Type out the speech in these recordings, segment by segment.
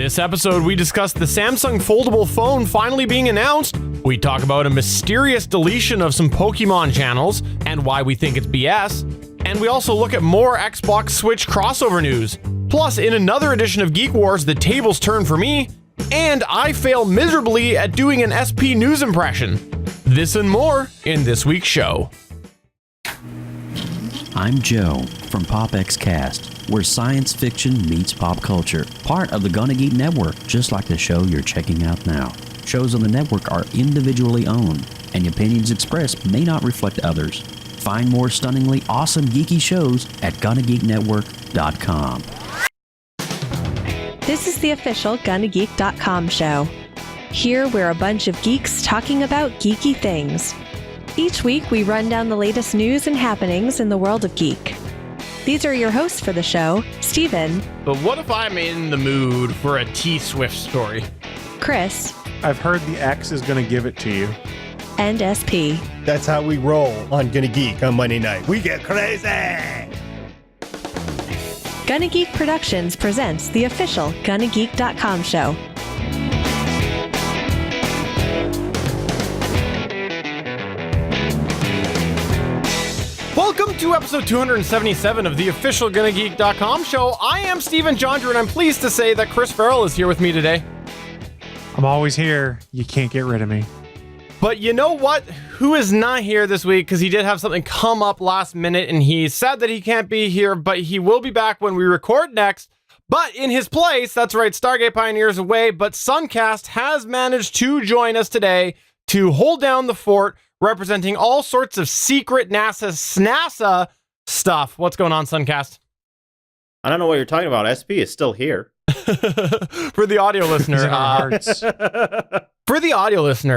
This episode, we discuss the Samsung Foldable phone finally being announced. We talk about a mysterious deletion of some Pokemon channels and why we think it's BS. And we also look at more Xbox Switch crossover news. Plus, in another edition of Geek Wars, the tables turn for me, and I fail miserably at doing an SP News impression. This and more in this week's show. I'm Joe from PopXcast, where science fiction meets pop culture, part of the Gonna Geek Network, just like the show you're checking out now. Shows on the network are individually owned, and opinions expressed may not reflect others. Find more stunningly awesome geeky shows at GonnaGeekNetwork.com. This is the official GonnaGeek.com show. Here we're a bunch of geeks talking about geeky things. Each week we run down the latest news and happenings in the world of geek. These are your hosts for the show, Steven. But what if I'm in the mood for a T-Swift story? Chris. I've heard the X is going to give it to you. And SP. That's how we roll on Gonna Geek on Monday night. We get crazy! Gonna Geek Productions presents the official GonnaGeek.com show. Welcome to episode 277 of the official GonnaGeek.com show. I am Steven Jondra, and I'm pleased to say that Chris Farrell is here with me today. I'm always here. You can't get rid of me. But you know what? Who is not here this week? Because he did have something come up last minute, and he said that he can't be here, but he will be back when we record next. But in his place, that's right, Stargate Pioneer's away, but Sunkast has managed to join us today to hold down the fort, representing all sorts of secret NASA stuff. What's going on, Sunkast? I don't know what you're talking about. SP is still here. For the audio listener,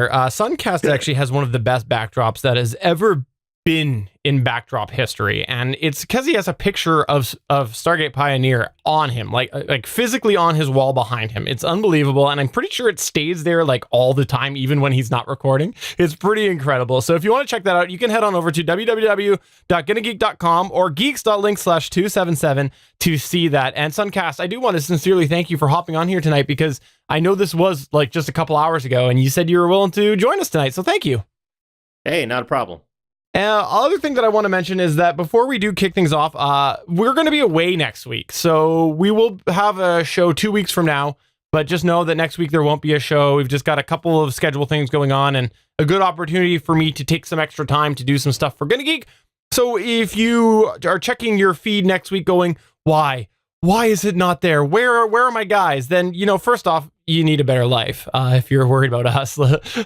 Sunkast actually has one of the best backdrops that has ever been in backdrop history, and it's because he has a picture of Stargate Pioneer on him, like physically on his wall behind him. It's unbelievable, and I'm pretty sure it stays there like all the time, even when he's not recording. It's pretty incredible. So if you want to check that out, you can head on over to www.gonnageek.com or geeks.link/277 to see that. And Sunkast, I do want to sincerely thank you for hopping on here tonight, because I know this was like just a couple hours ago, and you said you were willing to join us tonight. So thank you. Hey, not a problem. Other thing that I want to mention is that before we do kick things off, we're going to be away next week. So we will have a show 2 weeks from now, but just know that next week there won't be a show. We've just got a couple of schedule things going on, and a good opportunity for me to take some extra time to do some stuff for Gonna Geek. So if you are checking your feed next week going, why is it not there? Where are my guys? Then, first off, you need a better life if you're worried about us.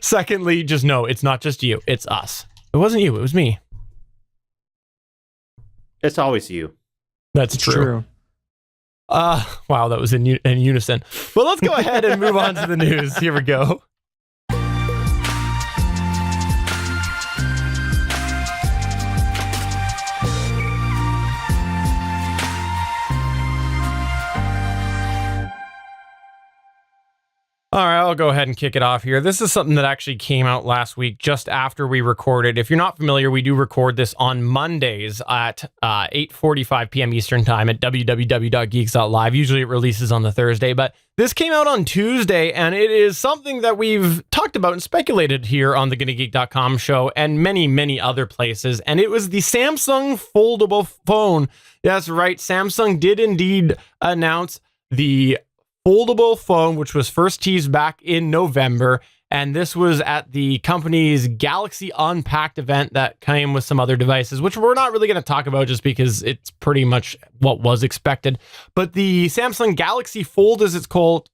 Secondly, just know it's not just you, it's us. It wasn't you, it was me. It's always you. That's true. Wow, that was in unison. But let's go ahead and move on to the news. Here we go. All right, I'll go ahead and kick it off here. This is something that actually came out last week, just after we recorded. If you're not familiar, we do record this on Mondays at 8:45 p.m. Eastern Time at www.geeks.live. Usually it releases on the Thursday, but this came out on Tuesday, and it is something that we've talked about and speculated here on the GonnaGeek.com show and many, many other places, and it was the Samsung Foldable phone. That's right, Samsung did indeed announce the foldable phone, which was first teased back in November, and this was at the company's Galaxy Unpacked event that came with some other devices, which we're not really going to talk about just because it's pretty much what was expected. But the Samsung Galaxy Fold, as it's called,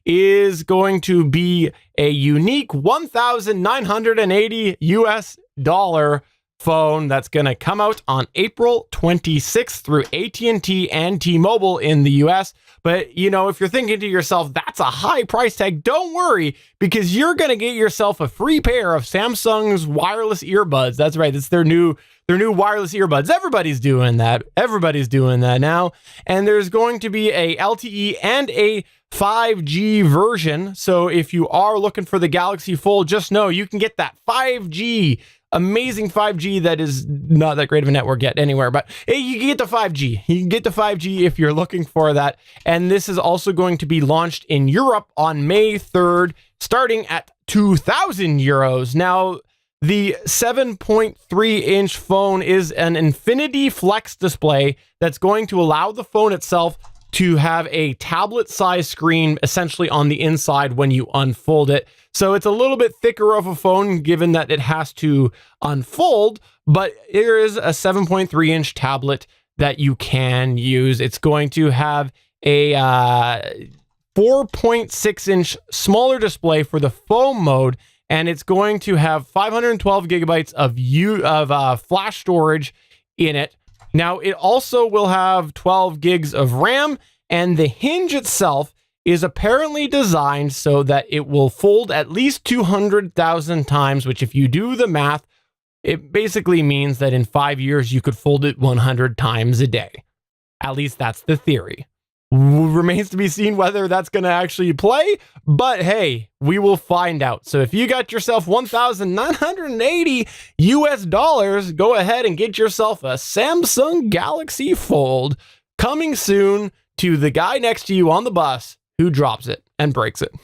is going to be a unique $1,980 phone that's going to come out on April 26th through AT&T and T-Mobile in the US. But, if you're thinking to yourself, that's a high price tag, don't worry, because you're going to get yourself a free pair of Samsung's wireless earbuds. That's right. It's their new wireless earbuds. Everybody's doing that. Everybody's doing that now. And there's going to be a LTE and a 5G version. So if you are looking for the Galaxy Fold, just know you can get that 5G amazing 5G that is not that great of a network yet anywhere. But hey, you can get the 5G. You can get the 5G if you're looking for that. And this is also going to be launched in Europe on May 3rd, starting at 2,000 euros. Now, the 7.3-inch phone is an Infinity Flex display that's going to allow the phone itself to have a tablet-sized screen essentially on the inside when you unfold it. So it's a little bit thicker of a phone given that it has to unfold, but there is a 7.3-inch tablet that you can use. It's going to have a 4.6-inch smaller display for the phone mode, and it's going to have 512 gigabytes of flash storage in it. Now, it also will have 12 gigs of RAM, and the hinge itself is apparently designed so that it will fold at least 200,000 times, which if you do the math, it basically means that in 5 years, you could fold it 100 times a day. At least that's the theory. Remains to be seen whether that's going to actually play, but hey, we will find out. So if you got yourself $1,980 US, go ahead and get yourself a Samsung Galaxy Fold, coming soon to the guy next to you on the bus who drops it and breaks it.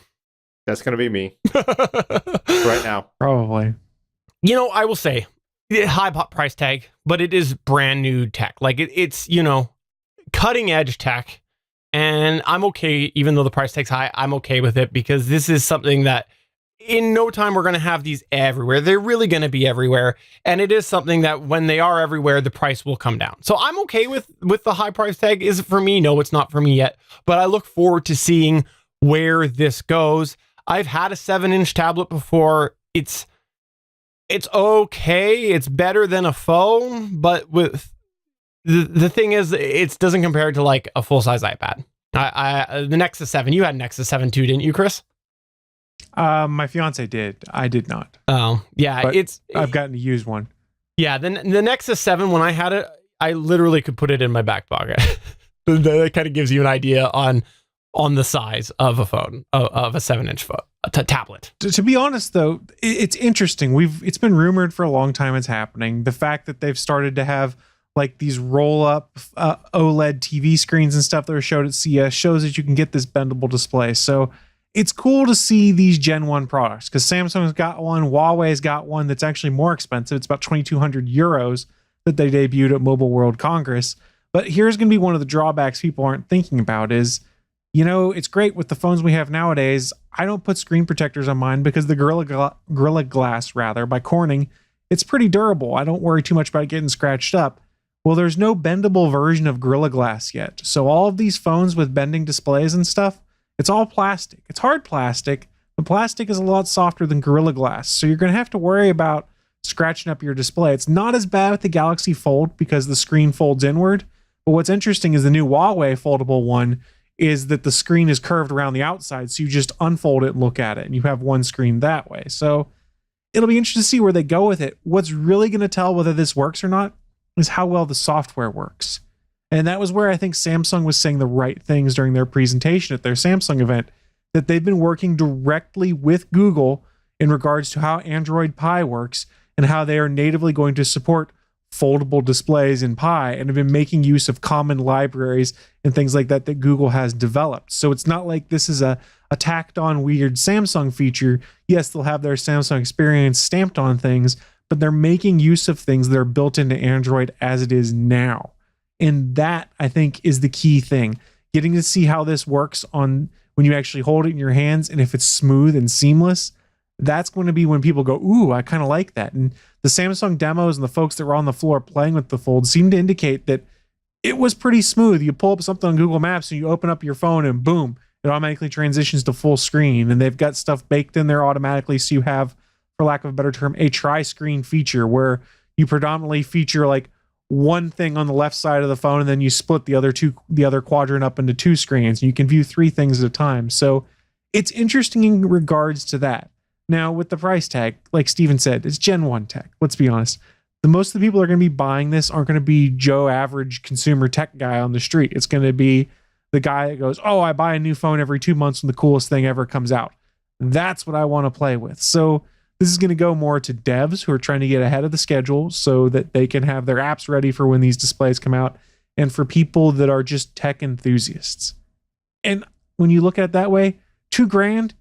That's going to be me right now. Probably. You know, I will say, high price tag, but it is brand new tech. Like it's, you know, cutting edge tech. And I'm okay, even though the price tag's high, I'm okay with it because this is something that in no time we're going to have these everywhere. They're really going to be everywhere. And it is something that when they are everywhere, the price will come down. So I'm okay with the high price tag. Is it for me? No, it's not for me yet. But I look forward to seeing where this goes. I've had a 7-inch tablet before. It's okay. It's better than a phone, but with the thing is, it doesn't compare to like a full-size iPad. The Nexus 7, you had Nexus 7 too, didn't you, Chris? My fiance did. I did not. Oh, yeah. But I've gotten to use one. Yeah, the Nexus 7, when I had it, I literally could put it in my back pocket. That kind of gives you an idea on the size of a phone, of a 7-inch phone, a tablet. To be honest, though, it's interesting. It's been rumored for a long time it's happening. The fact that they've started to have like these roll-up OLED TV screens and stuff that were showed at CES shows that you can get this bendable display. So it's cool to see these Gen 1 products because Samsung's got one, Huawei's got one that's actually more expensive. It's about 2,200 euros that they debuted at Mobile World Congress. But here's going to be one of the drawbacks people aren't thinking about is, you know, it's great with the phones we have nowadays. I don't put screen protectors on mine because the Gorilla Glass by Corning, it's pretty durable. I don't worry too much about it getting scratched up. Well, there's no bendable version of Gorilla Glass yet. So all of these phones with bending displays and stuff, it's all plastic. It's hard plastic. The plastic is a lot softer than Gorilla Glass. So you're going to have to worry about scratching up your display. It's not as bad with the Galaxy Fold because the screen folds inward. But what's interesting is the new Huawei foldable one is that the screen is curved around the outside. So you just unfold it and look at it and you have one screen that way. So it'll be interesting to see where they go with it. What's really going to tell whether this works or not is how well the software works. And that was where I think Samsung was saying the right things during their presentation at their Samsung event, that they've been working directly with Google in regards to how Android Pie works and how they are natively going to support foldable displays in Pie and have been making use of common libraries and things like that Google has developed. So it's not like this is a tacked on weird Samsung feature. Yes, they'll have their Samsung experience stamped on things, but they're making use of things that are built into Android as it is now. And that, I think, is the key thing. Getting to see how this works on when you actually hold it in your hands and if it's smooth and seamless, that's going to be when people go, ooh, I kind of like that. And the Samsung demos and the folks that were on the floor playing with the Fold seem to indicate that it was pretty smooth. You pull up something on Google Maps and you open up your phone and boom, it automatically transitions to full screen. And they've got stuff baked in there automatically so you have, for lack of a better term, a tri-screen feature where you predominantly feature like one thing on the left side of the phone and then you split the other quadrant up into two screens and you can view three things at a time. So it's interesting in regards to that. Now with the price tag, like Steven said, it's Gen 1 tech. Let's be honest. Most of the people that are going to be buying this aren't going to be Joe average consumer tech guy on the street. It's going to be the guy that goes, oh, I buy a new phone every 2 months when the coolest thing ever comes out. That's what I want to play with. So This is going to go more to devs who are trying to get ahead of the schedule so that they can have their apps ready for when these displays come out, and for people that are just tech enthusiasts. And when you look at it that way, $2,000,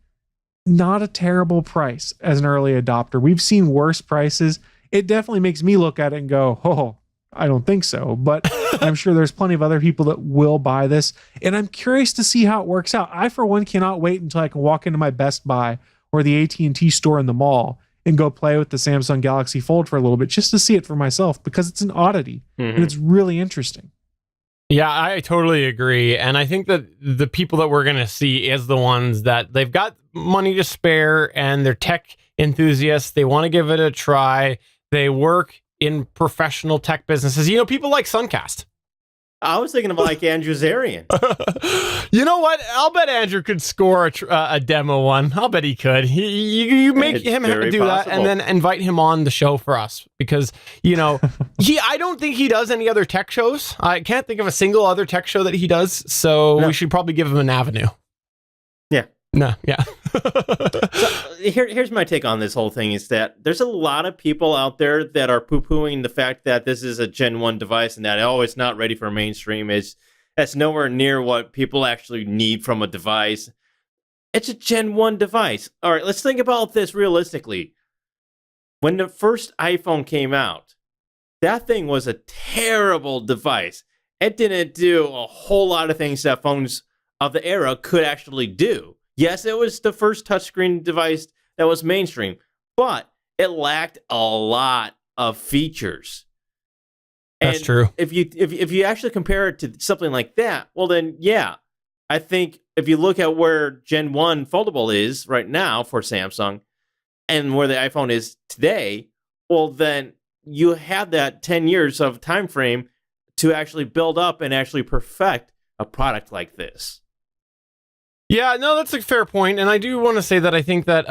not a terrible price as an early adopter. We've seen worse prices. It definitely makes me look at it and go, oh, I don't think so. But I'm sure there's plenty of other people that will buy this. And I'm curious to see how it works out. I, for one, cannot wait until I can walk into my Best Buy or the AT&T store in the mall and go play with the Samsung Galaxy Fold for a little bit just to see it for myself, because it's an oddity and it's really interesting. Yeah, I totally agree. And I think that the people that we're going to see is the ones that they've got money to spare and they're tech enthusiasts. They want to give it a try. They work in professional tech businesses. You know, people like Sunkast. I was thinking of like Andrew Zarian. You know what? I'll bet Andrew could score a demo one. I'll bet he could. You make him do that and then invite him on the show for us, because, you know, I don't think he does any other tech shows. I can't think of a single other tech show that he does. So we should probably give him an avenue. Yeah. No, yeah. So here's my take on this whole thing is that there's a lot of people out there that are poo-pooing the fact that this is a Gen 1 device and that, oh, it's not ready for mainstream. That's nowhere near what people actually need from a device. It's a Gen 1 device. All right, let's think about this realistically. When the first iPhone came out, that thing was a terrible device. It didn't do a whole lot of things that phones of the era could actually do. Yes, it was the first touchscreen device that was mainstream, but it lacked a lot of features. That's true. If you actually compare it to something like that, well then, yeah, I think if you look at where Gen 1 Foldable is right now for Samsung and where the iPhone is today, well then you have that 10 years of time frame to actually build up and actually perfect a product like this. Yeah, no, that's a fair point. And I do want to say that I think that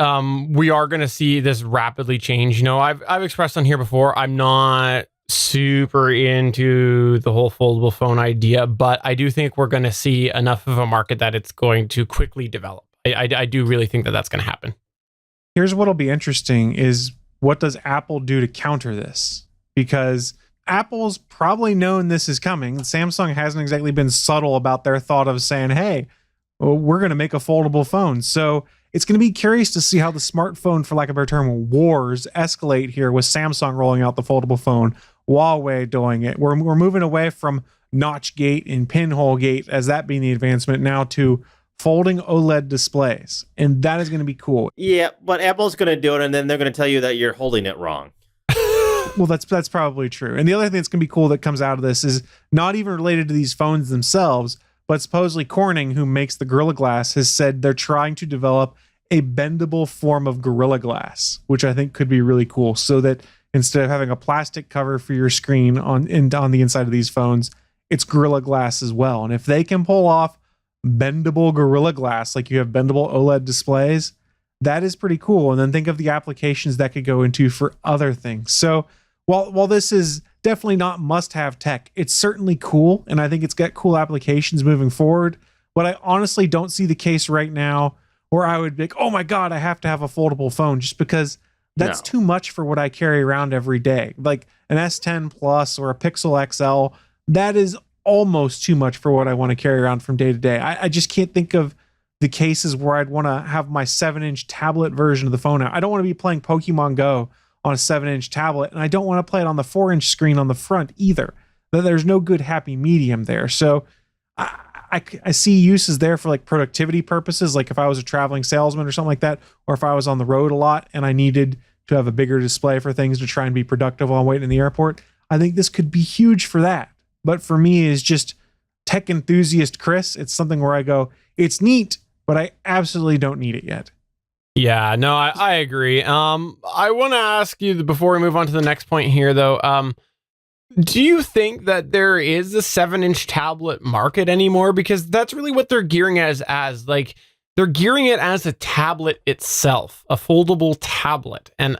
we are going to see this rapidly change. You know, I've expressed on here before, I'm not super into the whole foldable phone idea, but I do think we're going to see enough of a market that it's going to quickly develop. I do really think that that's going to happen. Here's what'll be interesting is, what does Apple do to counter this? Because Apple's probably known this is coming. Samsung hasn't exactly been subtle about their thought of saying, hey, we're going to make a foldable phone. So it's going to be curious to see how the smartphone, for lack of a better term, wars escalate here with Samsung rolling out the foldable phone, Huawei doing it. We're moving away from notch gate and pinhole gate as that being the advancement now to folding OLED displays. And that is going to be cool. Yeah, but Apple's going to do it and then they're going to tell you that you're holding it wrong. Well, that's probably true. And the other thing that's going to be cool that comes out of this is not even related to these phones themselves, but supposedly Corning, who makes the Gorilla Glass, has said they're trying to develop a bendable form of Gorilla Glass, which I think could be really cool. So that instead of having a plastic cover for your screen on the inside of these phones, it's Gorilla Glass as well. And if they can pull off bendable Gorilla Glass, like you have bendable OLED displays, that is pretty cool. And then think of the applications that could go into for other things. So while this is definitely not must-have tech, it's certainly cool, and I think it's got cool applications moving forward. But I honestly don't see the case right now where I would be like, oh my God, I have to have a foldable phone, just because that's too much for what I carry around every day. Like an S10 Plus or a Pixel XL, that is almost too much for what I want to carry around from day to day. I just can't think of the cases where I'd want to have my 7-inch tablet version of the phone out. I don't want to be playing Pokemon Go on a 7-inch tablet, and I don't want to play it on the 4-inch screen on the front either. There's no good happy medium there. So I see uses there for like productivity purposes, like if I was a traveling salesman or something like that, or if I was on the road a lot and I needed to have a bigger display for things to try and be productive while I'm waiting in the airport. I think this could be huge for that. But for me, as just tech enthusiast Chris, it's something where I go, it's neat, but I absolutely don't need it yet. Yeah, no, I agree. I want to ask you before we move on to the next point here, though. Do you think that there is a 7-inch tablet market anymore? Because that's really what they're gearing it as. Like, they're gearing it as a tablet itself, a foldable tablet. And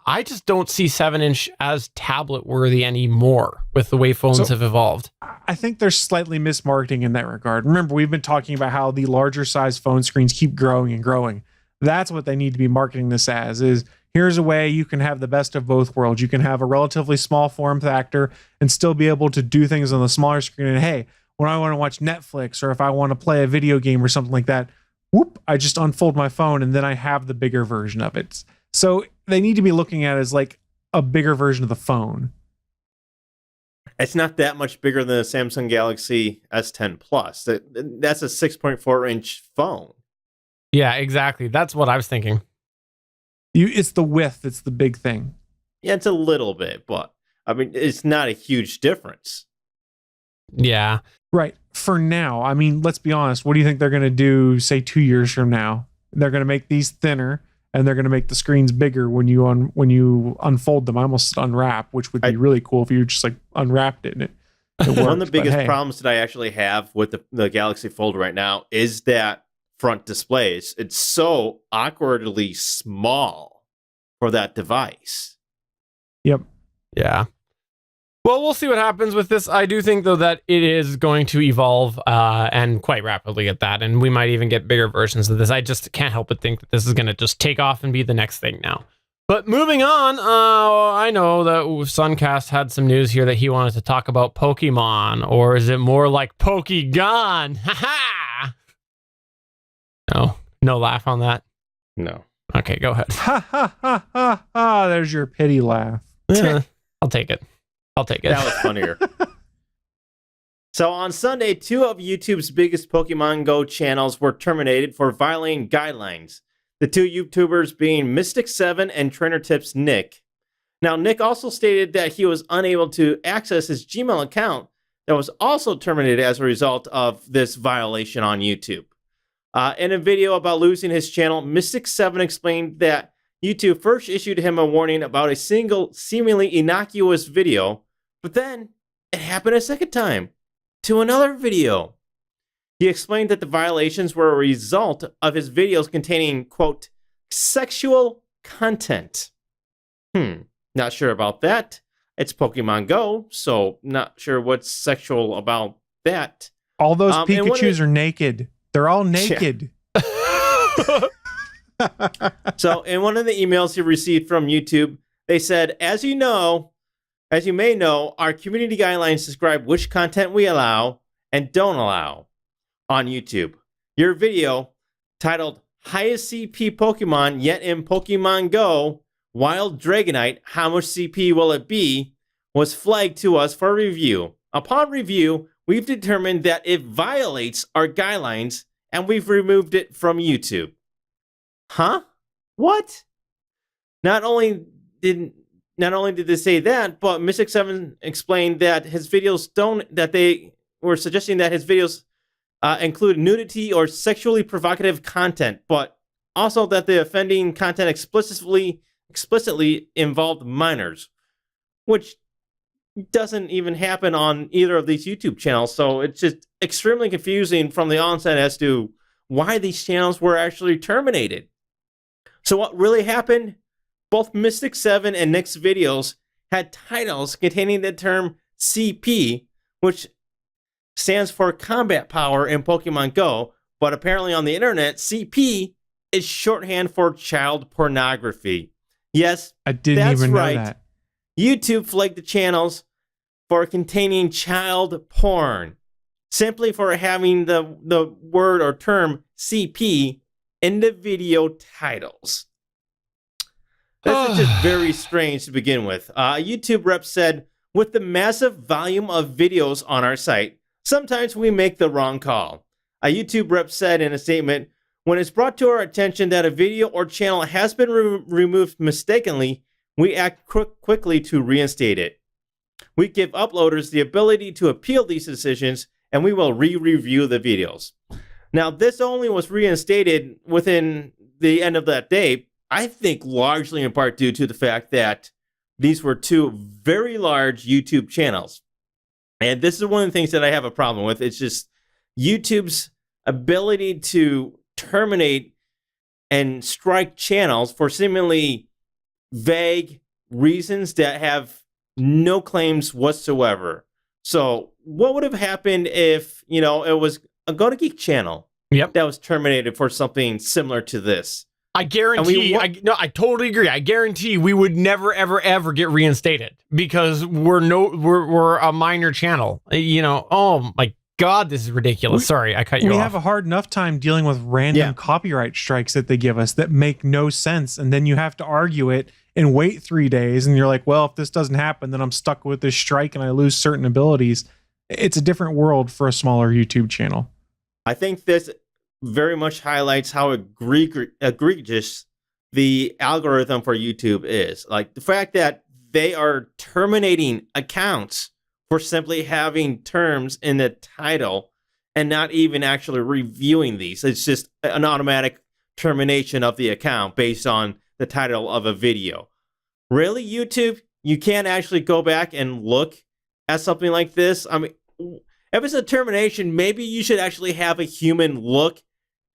I just don't see 7-inch as tablet worthy anymore with the way phones have evolved. I think there's slightly mismarketing in that regard. Remember, we've been talking about how the larger size phone screens keep growing and growing. That's what they need to be marketing this as, is here's a way you can have the best of both worlds. You can have a relatively small form factor and still be able to do things on the smaller screen. And hey, when I want to watch Netflix or if I want to play a video game or something like that, whoop, I just unfold my phone and then I have the bigger version of it. So they need to be looking at it as like a bigger version of the phone. It's not that much bigger than the Samsung Galaxy S10 Plus. That's a 6.4-inch phone. Yeah, exactly. That's what I was thinking. It's the width. It's the big thing. Yeah, it's a little bit, but I mean, it's not a huge difference. Yeah. Right. For now, I mean, let's be honest. What do you think they're going to do, say, 2 years from now? They're going to make these thinner, and they're going to make the screens bigger when you unfold them. I almost unwrap, which would be really cool if you just like unwrapped it and it works. One of the biggest problems that I actually have with the Galaxy Fold right now is that front display. It's so awkwardly small for that device. Yep. Yeah. Well, we'll see what happens with this. I do think, though, that it is going to evolve and quite rapidly at that. And we might even get bigger versions of this. I just can't help but think that this is going to just take off and be the next thing now. But moving on, I know that Sunkast had some news here that he wanted to talk about Pokemon. Or is it more like Pokegon? Ha-ha! No laugh on that? No. Okay, go ahead. Ha ha ha ha ha. There's your pity laugh. Yeah, I'll take it. That was funnier. So on Sunday, 2 of YouTube's biggest Pokemon Go channels were terminated for violating guidelines. The 2 YouTubers being Mystic7 and Trainer Tips Nick. Now, Nick also stated that he was unable to access his Gmail account that was also terminated as a result of this violation on YouTube. In a video about losing his channel, Mystic7 explained that YouTube first issued him a warning about a single seemingly innocuous video, but then it happened a second time to another video. He explained that the violations were a result of his videos containing, quote, sexual content. Not sure about that. It's Pokemon Go, so not sure what's sexual about that. All those Pikachus are naked. They're all naked. So in one of the emails he received from YouTube, they said, as you may know, our community guidelines describe which content we allow and don't allow on YouTube. Your video, titled Highest CP Pokemon Yet in Pokemon Go, Wild Dragonite, How Much CP Will It Be, was flagged to us for review. Upon review, we've determined that it violates our guidelines and we've removed it from YouTube. Huh? What? Not only did they say that, but Mystic7 explained that his videos they were suggesting that his videos include nudity or sexually provocative content, but also that the offending content explicitly involved minors, which doesn't even happen on either of these YouTube channels. So it's just extremely confusing from the onset as to why these channels were actually terminated. So what really happened? Both Mystic7 and Nick's videos had titles containing the term CP, which stands for combat power in Pokemon Go, but apparently on the internet, CP is shorthand for child pornography. Yes, I didn't even know that. YouTube flagged the channels for containing child porn, simply for having the word or term CP in the video titles. This is just very strange to begin with. A YouTube rep said, with the massive volume of videos on our site, sometimes we make the wrong call. A YouTube rep said in a statement, when it's brought to our attention that a video or channel has been removed mistakenly, we act quickly to reinstate it. We give uploaders the ability to appeal these decisions, and we will re-review the videos. Now, this only was reinstated within the end of that day, I think largely in part due to the fact that these were 2 very large YouTube channels. And this is one of the things that I have a problem with. It's just YouTube's ability to terminate and strike channels for seemingly vague reasons that have no claims whatsoever. So what would have happened if, it was a Go to Geek channel that was terminated for something similar to this? I guarantee. I totally agree. I guarantee we would never, ever, ever get reinstated because we're a minor channel. Oh my God, this is ridiculous. Sorry, I cut you off. We have a hard enough time dealing with random copyright strikes that they give us that make no sense, and then you have to argue it and wait 3 days, and you're like, well, if this doesn't happen, then I'm stuck with this strike and I lose certain abilities. It's a different world for a smaller YouTube channel. I think this very much highlights how egregious the algorithm for YouTube is. Like the fact that they are terminating accounts for simply having terms in the title and not even actually reviewing these. It's just an automatic termination of the account based on the title of a video. Really, YouTube? You can't actually go back and look at something like this? I mean, if it's a termination, maybe you should actually have a human look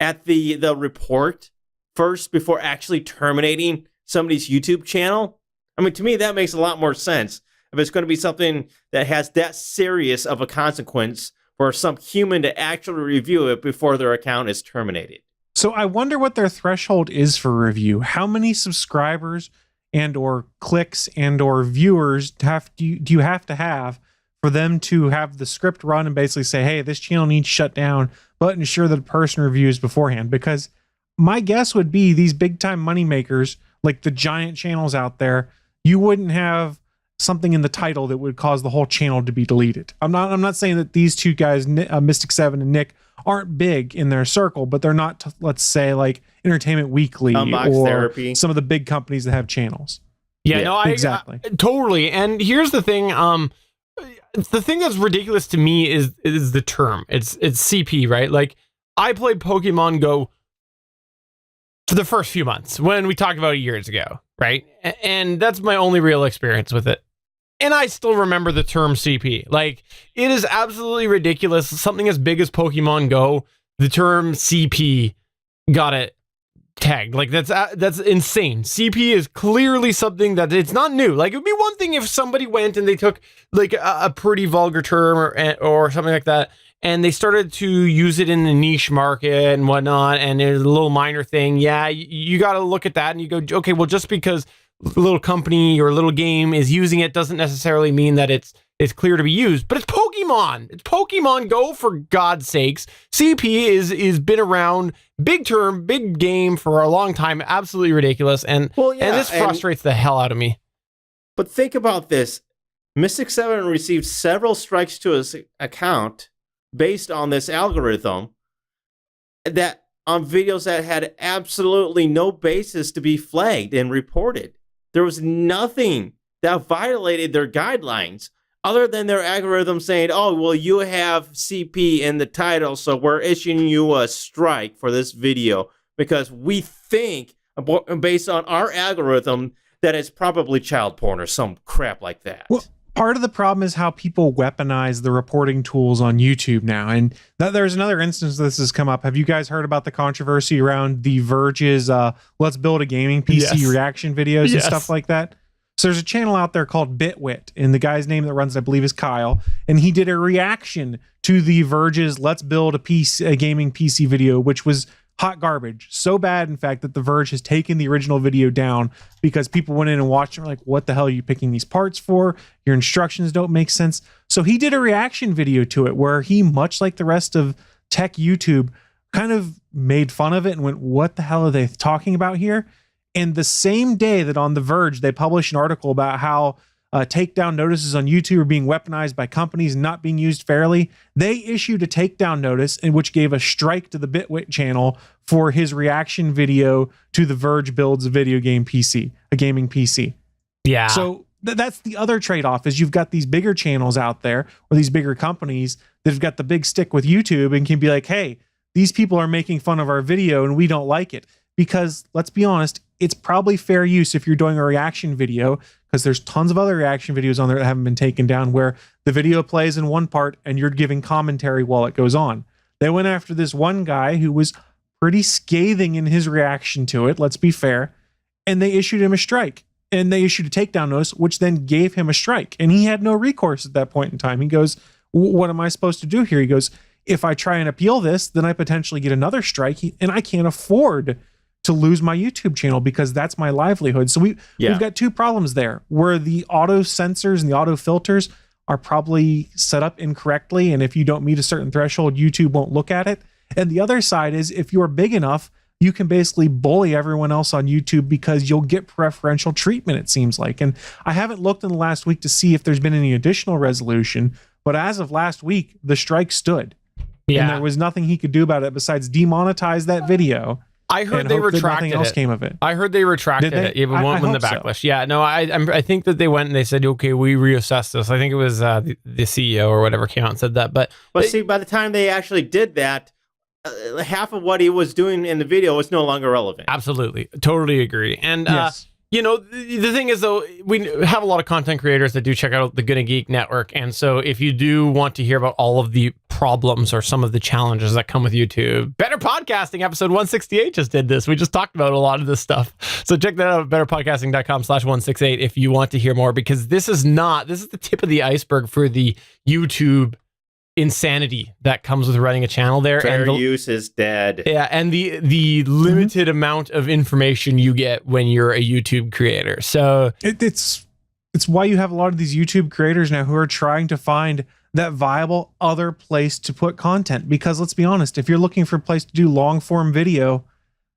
at the report first before actually terminating somebody's YouTube channel. I mean, to me, that makes a lot more sense. If it's going to be something that has that serious of a consequence for some human to actually review it before their account is terminated. So I wonder what their threshold is for review. How many subscribers and or clicks and or viewers do you have to have for them to have the script run and basically say, hey, this channel needs shut down, but ensure that a person reviews beforehand? Because my guess would be these big time money makers, like the giant channels out there, you wouldn't have something in the title that would cause the whole channel to be deleted. I'm not saying that these two guys, Mystic 7 and Nick, aren't big in their circle, but they're not, let's say, like Entertainment Weekly or Therapy. Some of the big companies that have channels. Yeah, no, exactly. Totally. And here's the thing, the thing that's ridiculous to me is the term. It's CP, right? Like, I played Pokemon Go for the first few months when we talked about it years ago, right? And that's my only real experience with it. And I still remember the term CP. Like, it is absolutely ridiculous. Something as big as Pokemon Go, the term CP got it tagged. Like, that's insane. CP is clearly something that it's not new. Like, it would be one thing if somebody went and they took like a pretty vulgar term or something like that, and they started to use it in the niche market and whatnot, and it's a little minor thing. Yeah, you got to look at that and you go, okay, well, just because a little company or a little game is using it doesn't necessarily mean that it's clear to be used. But it's Pokemon. It's Pokemon Go, for God's sakes. CP is been around, big term, big game for a long time. Absolutely ridiculous. And this frustrates the hell out of me. But think about this. Mystic 7 received several strikes to his account based on this algorithm that on videos that had absolutely no basis to be flagged and reported. There was nothing that violated their guidelines other than their algorithm saying, oh, well, you have CP in the title, so we're issuing you a strike for this video because we think, based on our algorithm, that it's probably child porn or some crap like that. Well, part of the problem is how people weaponize the reporting tools on YouTube now. And there's another instance this has come up. Have you guys heard about the controversy around the Verge's Let's Build a Gaming PC reaction videos and stuff like that? So there's a channel out there called Bitwit, and the guy's name that runs it, I believe, is Kyle. And he did a reaction to the Verge's Let's Build a Gaming PC video, which was hot garbage. So bad, in fact, that the Verge has taken the original video down because people went in and watched and were like, what the hell are you picking these parts for? Your instructions don't make sense. So he did a reaction video to it where he, much like the rest of tech YouTube, kind of made fun of it and went, what the hell are they talking about here? And the same day that on The Verge, they published an article about how takedown notices on YouTube are being weaponized by companies and not being used fairly, they issued a takedown notice in which gave a strike to the Bitwit channel for his reaction video to The Verge builds a video game PC, a gaming PC. Yeah. So that's the other trade-off is you've got these bigger channels out there or these bigger companies that have got the big stick with YouTube and can be like, hey, these people are making fun of our video and we don't like it. Because let's be honest, it's probably fair use if you're doing a reaction video, because there's tons of other reaction videos on there that haven't been taken down where the video plays in one part and you're giving commentary while it goes on. They went after this one guy who was pretty scathing in his reaction to it, let's be fair, and they issued him a strike. And they issued a takedown notice, which then gave him a strike. And he had no recourse at that point in time. He goes, what am I supposed to do here? He goes, if I try and appeal this, then I potentially get another strike, and I can't afford to lose my YouTube channel because that's my livelihood. So we've got two problems there, where the auto sensors and the auto filters are probably set up incorrectly. And if you don't meet a certain threshold, YouTube won't look at it. And the other side is, if you're big enough, you can basically bully everyone else on YouTube because you'll get preferential treatment, it seems like. And I haven't looked in the last week to see if there's been any additional resolution, but as of last week, the strike stood. Yeah. And there was nothing he could do about it besides demonetize that video. I heard they retracted nothing else came of it. I heard they retracted it. It went with the backlash. So. Yeah, no, I think that they went and they said, okay, we reassessed this. I think it was the CEO or whatever came out and said that. But see, by the time they actually did that, half of what he was doing in the video was no longer relevant. Absolutely. Totally agree. And, you know, the thing is, though, we have a lot of content creators that do check out the Gonna Geek network. And so if you do want to hear about all of the problems or some of the challenges that come with YouTube, Better Podcasting episode 168 just did this. We just talked about a lot of this stuff. So check that out at betterpodcasting.com/168 if you want to hear more, because this is the tip of the iceberg for the YouTube insanity that comes with running a channel there. Fair use is dead. Yeah, and the limited amount of information you get when you're a YouTube creator. So it's why you have a lot of these YouTube creators now who are trying to find that viable other place to put content. Because let's be honest, if you're looking for a place to do long form video,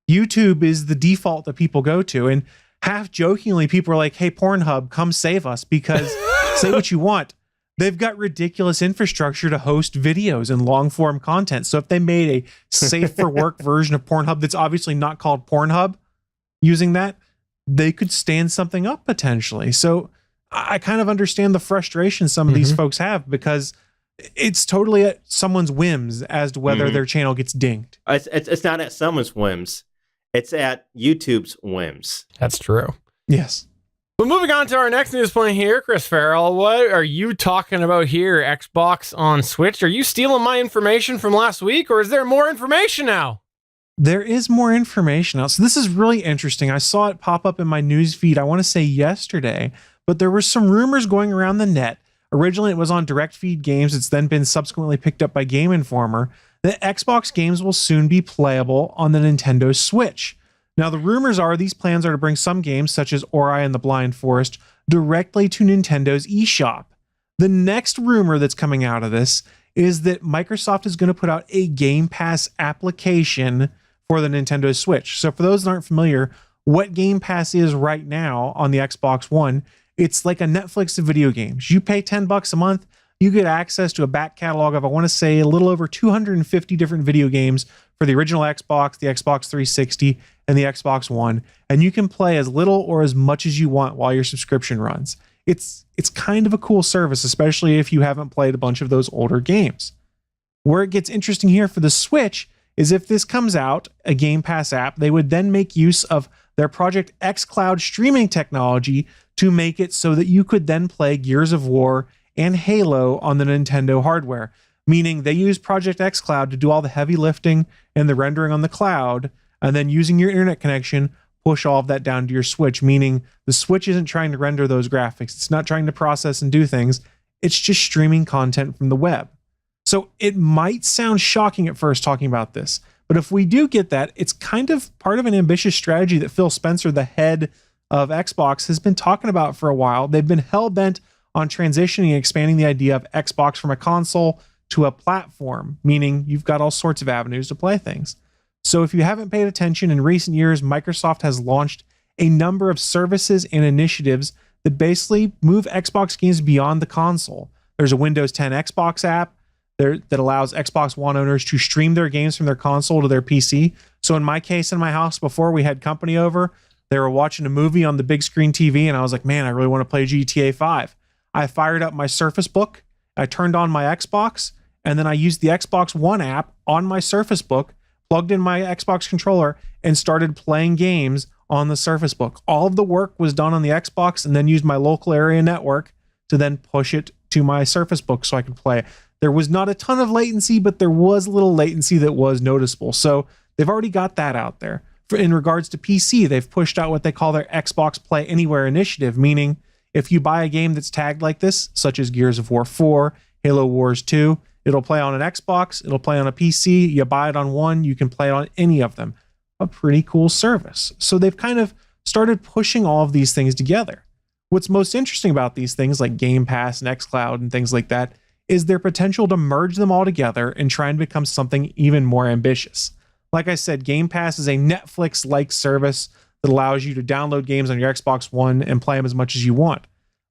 YouTube is the default that people go to. And half jokingly, people are like, hey, Pornhub, come save us, because say what you want, they've got ridiculous infrastructure to host videos and long form content. So if they made a safe for work version of Pornhub that's obviously not called Pornhub, using that, they could stand something up potentially. So I kind of understand the frustration some of these folks have, because it's totally at someone's whims as to whether their channel gets dinged. It's not at someone's whims. It's at YouTube's whims. That's true. Yes. But moving on to our next news point here, Chris Farrell, what are you talking about here? Xbox on Switch? Are you stealing my information from last week, or is there more information now? There is more information now. So this is really interesting. I saw it pop up in my news feed, I want to say yesterday, but there were some rumors going around the net. Originally, it was on Direct Feed Games. It's then been subsequently picked up by Game Informer that Xbox games will soon be playable on the Nintendo Switch. Now, the rumors are these plans are to bring some games, such as Ori and the Blind Forest, directly to Nintendo's eShop. The next rumor that's coming out of this is that Microsoft is going to put out a Game Pass application for the Nintendo Switch. So for those that aren't familiar, what Game Pass is right now on the Xbox One, it's like a Netflix of video games. You pay $10 a month, you get access to a back catalog of, I want to say, a little over 250 different video games for the original Xbox, the Xbox 360, and the Xbox One, and you can play as little or as much as you want while your subscription runs. It's kind of a cool service, especially if you haven't played a bunch of those older games. Where it gets interesting here for the Switch is if this comes out, a Game Pass app, they would then make use of their Project X Cloud streaming technology to make it so that you could then play Gears of War and Halo on the Nintendo hardware, meaning they use Project X Cloud to do all the heavy lifting and the rendering on the cloud, and then using your internet connection, push all of that down to your Switch, meaning the Switch isn't trying to render those graphics. It's not trying to process and do things. It's just streaming content from the web. So it might sound shocking at first talking about this, but if we do get that, it's kind of part of an ambitious strategy that Phil Spencer, the head of Xbox, has been talking about for a while. They've been hell-bent on transitioning and expanding the idea of Xbox from a console to a platform, meaning you've got all sorts of avenues to play things. So if you haven't paid attention, in recent years, Microsoft has launched a number of services and initiatives that basically move Xbox games beyond the console. There's a Windows 10 Xbox app that allows Xbox One owners to stream their games from their console to their PC. So in my case, in my house, before we had company over, they were watching a movie on the big screen TV, and I was like, man, I really want to play GTA 5. I fired up my Surface Book, I turned on my Xbox, and then I used the Xbox One app on my Surface Book, plugged in my Xbox controller, and started playing games on the Surface Book. All of the work was done on the Xbox, and then used my local area network to then push it to my Surface Book so I could play. There was not a ton of latency, but there was a little latency that was noticeable. So they've already got that out there. In regards to PC, they've pushed out what they call their Xbox Play Anywhere initiative, meaning if you buy a game that's tagged like this, such as Gears of War 4, Halo Wars 2, it'll play on an Xbox, it'll play on a PC, you buy it on one, you can play it on any of them. a pretty cool service. So they've kind of started pushing all of these things together. What's most interesting about these things like Game Pass and xCloud and things like that is their potential to merge them all together and try and become something even more ambitious. Like I said, Game Pass is a Netflix-like service that allows you to download games on your Xbox One and play them as much as you want.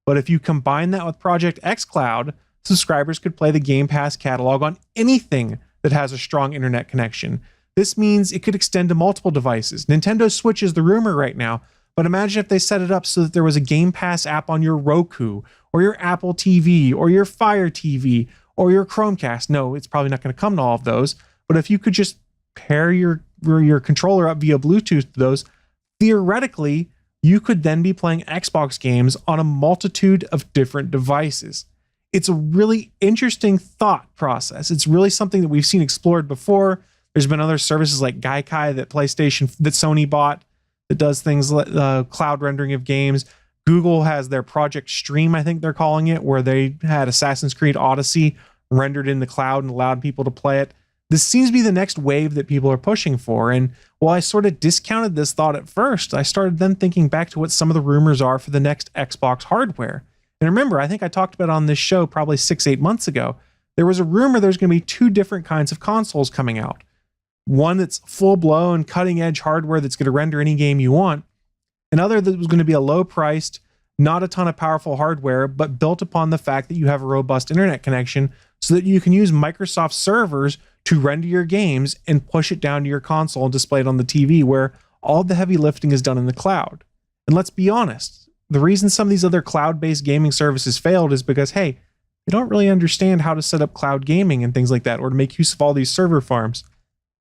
But if you combine that with Project xCloud, subscribers could play the Game Pass catalog on anything that has a strong internet connection. This means it could extend to multiple devices. Nintendo Switch is the rumor right now, but imagine if they set it up so that there was a Game Pass app on your Roku or your Apple TV or your Fire TV or your Chromecast. No, it's probably not going to come to all of those, but if you could just pair your controller up via Bluetooth to those, theoretically, you could then be playing Xbox games on a multitude of different devices. It's a really interesting thought process. It's really something that we've seen explored before. There's been other services like Gaikai that Sony bought that does things like cloud rendering of games. Google has their Project Stream, I think they're calling it, where they had Assassin's Creed Odyssey rendered in the cloud and allowed people to play it. This seems to be the next wave that people are pushing for. And while I sort of discounted this thought at first, I started then thinking back to what some of the rumors are for the next Xbox hardware. And remember, I think I talked about on this show probably 6-8 months ago, there was a rumor there's going to be two different kinds of consoles coming out. One that's full-blown, cutting-edge hardware that's going to render any game you want. Another that was going to be a low-priced, not a ton of powerful hardware, but built upon the fact that you have a robust internet connection so that you can use Microsoft servers to render your games and push it down to your console and display it on the TV, where all the heavy lifting is done in the cloud. And let's be honest, the reason some of these other cloud-based gaming services failed is because, hey, they don't really understand how to set up cloud gaming and things like that, or to make use of all these server farms.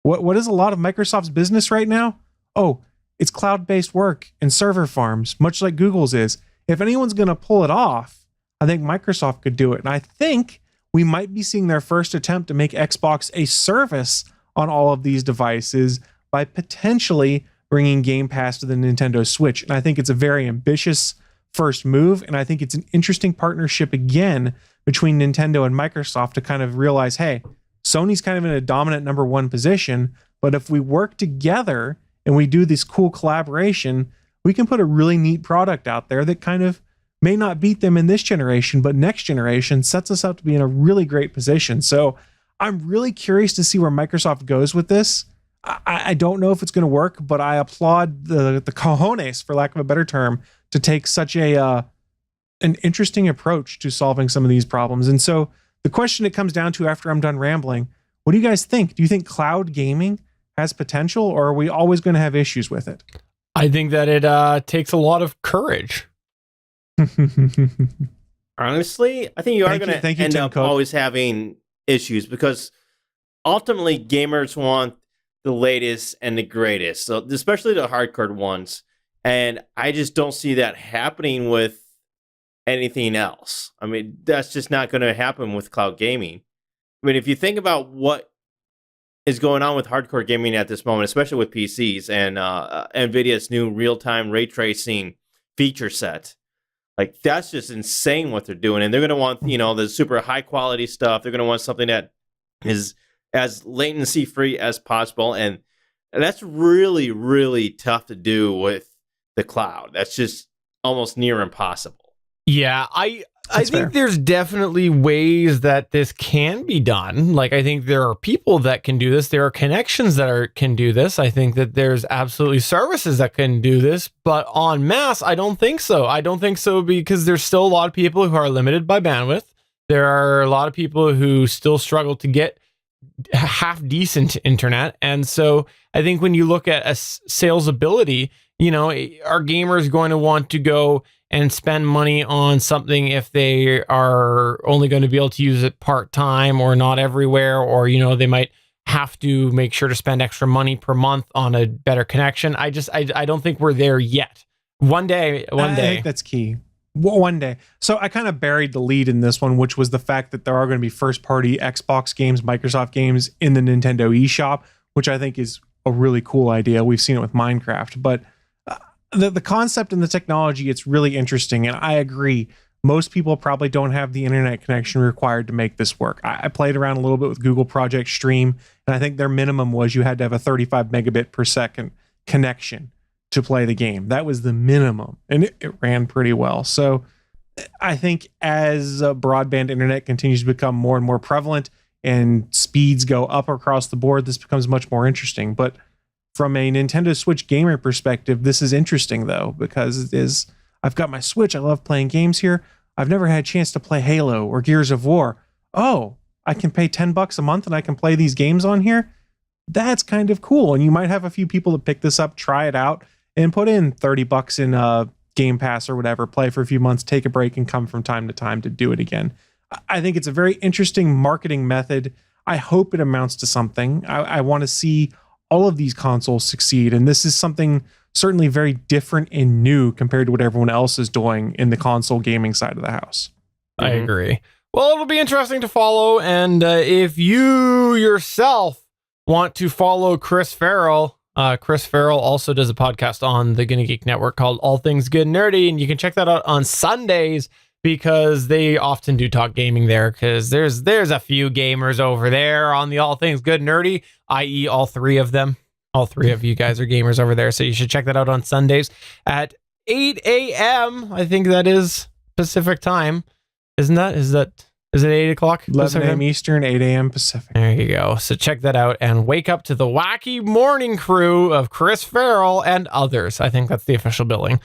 What is a lot of Microsoft's business right now? Oh, it's cloud-based work and server farms, much like Google's is. If anyone's going to pull it off, I think Microsoft could do it. And I think we might be seeing their first attempt to make Xbox a service on all of these devices by potentially bringing Game Pass to the Nintendo Switch. And I think it's a very ambitious first move. And I think it's an interesting partnership again between Nintendo and Microsoft to kind of realize, hey, Sony's kind of in a dominant number one position, but if we work together and we do this cool collaboration, we can put a really neat product out there that kind of may not beat them in this generation, but next generation sets us up to be in a really great position. So I'm really curious to see where Microsoft goes with this. I don't know if it's going to work, but I applaud the cojones, for lack of a better term, to take such an interesting approach to solving some of these problems. And so the question it comes down to after I'm done rambling, what do you guys think? Do you think cloud gaming has potential, or are we always going to have issues with it? I think that it takes a lot of courage. Honestly, I think you are going to end up always having issues, because ultimately gamers want the latest and the greatest, so especially the hardcore ones. And I just don't see that happening with anything else. I mean, that's just not going to happen with cloud gaming. I mean, if you think about what is going on with hardcore gaming at this moment, especially with PCs and NVIDIA's new real-time ray tracing feature set, like, that's just insane what they're doing. And they're going to want, the super high quality stuff. They're going to want something that is as latency free as possible. And that's really, really tough to do with the cloud. That's just almost near impossible. Yeah, I think there's definitely ways that this can be done. Like, I think there are people that can do this. There are connections that can do this. I think that there's absolutely services that can do this. But en masse, I don't think so. I don't think so because there's still a lot of people who are limited by bandwidth. There are a lot of people who still struggle to get half decent internet. And so I think when you look at a sales ability, are gamers going to want to go and spend money on something if they are only going to be able to use it part-time or not everywhere, or, they might have to make sure to spend extra money per month on a better connection. I don't think we're there yet. One day. I think that's key. One day. So I kind of buried the lead in this one, which was the fact that there are going to be first-party Xbox games, Microsoft games in the Nintendo eShop, which I think is a really cool idea. We've seen it with Minecraft, but the concept and the technology, it's really interesting. And I agree. Most people probably don't have the internet connection required to make this work. I played around a little bit with Google Project Stream, and I think their minimum was you had to have a 35 megabit per second connection to play the game. That was the minimum, and it ran pretty well. So I think as broadband internet continues to become more and more prevalent and speeds go up across the board, this becomes much more interesting. But from a Nintendo Switch gamer perspective, this is interesting though, because I've got my Switch. I love playing games here. I've never had a chance to play Halo or Gears of War. Oh, I can pay $10 a month and I can play these games on here. That's kind of cool. And you might have a few people that pick this up, try it out, and put in $30 in Game Pass or whatever, play for a few months, take a break, and come from time to time to do it again. I think it's a very interesting marketing method. I hope it amounts to something. I want to see all of these consoles succeed. And this is something certainly very different and new compared to what everyone else is doing in the console gaming side of the house. I agree. Well, it'll be interesting to follow. And if you yourself want to follow Chris Farrell also does a podcast on the Gonna Geek Network called All Things Good Nerdy. And you can check that out on Sundays because they often do talk gaming there, because there's a few gamers over there on the All Things Good Nerdy, i.e. all three of them. All three of you guys are gamers over there, so you should check that out on Sundays at 8 a.m. I think that is Pacific time. Isn't that? Is it 8 o'clock? 11 a.m. Eastern, 8 a.m. Pacific. There you go. So check that out and wake up to the wacky morning crew of Chris Farrell and others. I think that's the official billing.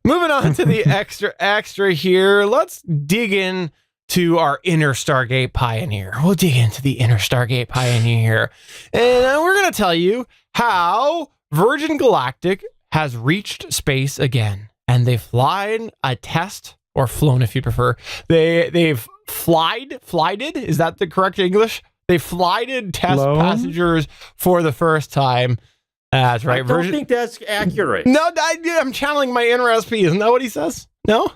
Moving on to the extra here. Let's dig in to our inner Stargate Pioneer. We'll dig into the inner Stargate Pioneer. And we're going to tell you how Virgin Galactic has reached space again. And they've flown a test, or flown if you prefer. They've flighted, is that the correct English? They flighted test passengers for the first time. That's right. I don't think that's accurate. No, I'm channeling my inner SP. Isn't that what he says? No.